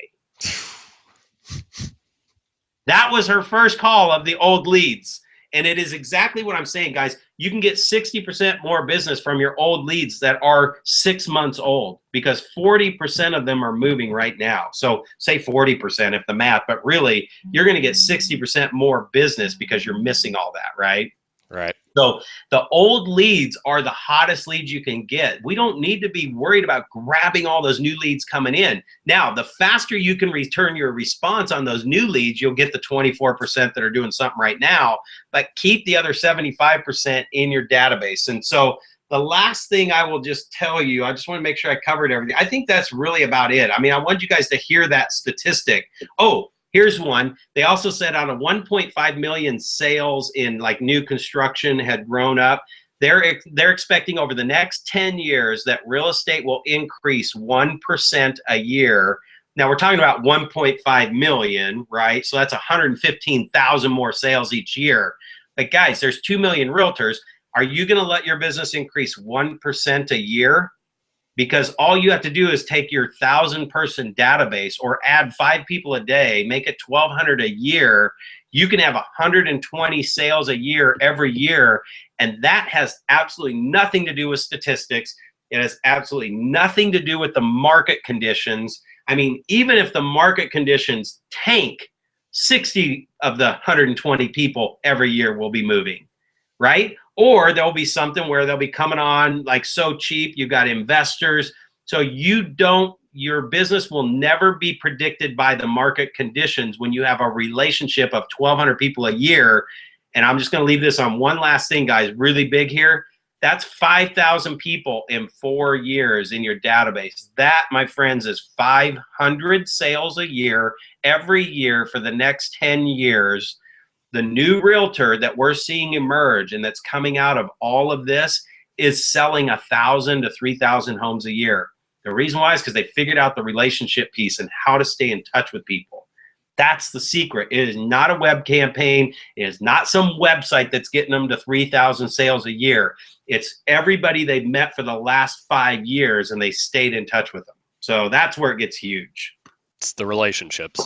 That was her first call of the old leads. And it is exactly what I'm saying, guys. You can get 60% more business from your old leads that are 6 months old, because 40% of them are moving right now. So say 40% if the math, but really you're going to get 60% more business because you're missing all that, right? Right. So the old leads are the hottest leads you can get. We don't need to be worried about grabbing all those new leads coming in. Now, the faster you can return your response on those new leads, you'll get the 24% that are doing something right now, but keep the other 75% in your database. And so the last thing I will just tell you, I just want to make sure I covered everything. I think that's really about it. I mean, I want you guys to hear that statistic. Oh, here's one. They also said out of 1.5 million sales in like new construction had grown up, they're expecting over the next 10 years that real estate will increase 1% a year. Now we're talking about 1.5 million, right? So that's 115,000 more sales each year. But guys, there's 2 million realtors. Are you going to let your business increase 1% a year? Because all you have to do is take your 1,000-person database or add 5 people a day, make it 1,200 a year. You can have 120 sales a year every year. And that has absolutely nothing to do with statistics. It has absolutely nothing to do with the market conditions. I mean, even if the market conditions tank, 60 of the 120 people every year will be moving, right? Or there'll be something where they'll be coming on like so cheap, you've got investors. So your business will never be predicted by the market conditions when you have a relationship of 1,200 people a year. And I'm just going to leave this on one last thing, guys, really big here. That's 5,000 people in 4 years in your database. That, my friends, is 500 sales a year, every year for the next 10 years. The new realtor that we're seeing emerge and that's coming out of all of this is selling 1,000 to 3,000 homes a year. The reason why is because they figured out the relationship piece and how to stay in touch with people. That's the secret. It is not a web campaign. It is not some website that's getting them to 3,000 sales a year. It's everybody they've met for the last 5 years and they stayed in touch with them. So that's where it gets huge. It's the relationships.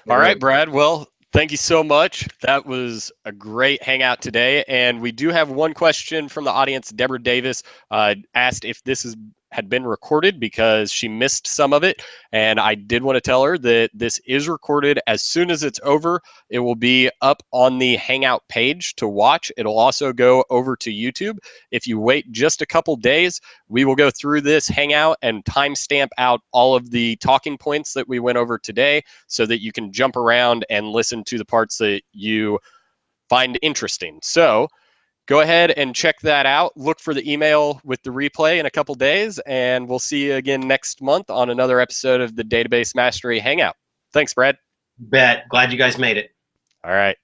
All right, Brad. Well, thank you so much. That was a great hangout today. And we do have one question from the audience. Deborah Davis asked if this had been recorded because she missed some of it. And I did want to tell her that this is recorded. As soon as it's over, it will be up on the Hangout page to watch. It'll also go over to YouTube. If you wait just a couple days, we will go through this Hangout and timestamp out all of the talking points that we went over today so that you can jump around and listen to the parts that you find interesting. So go ahead and check that out. Look for the email with the replay in a couple days, and we'll see you again next month on another episode of the Database Mastery Hangout. Thanks, Brad. Bet. Glad you guys made it. All right.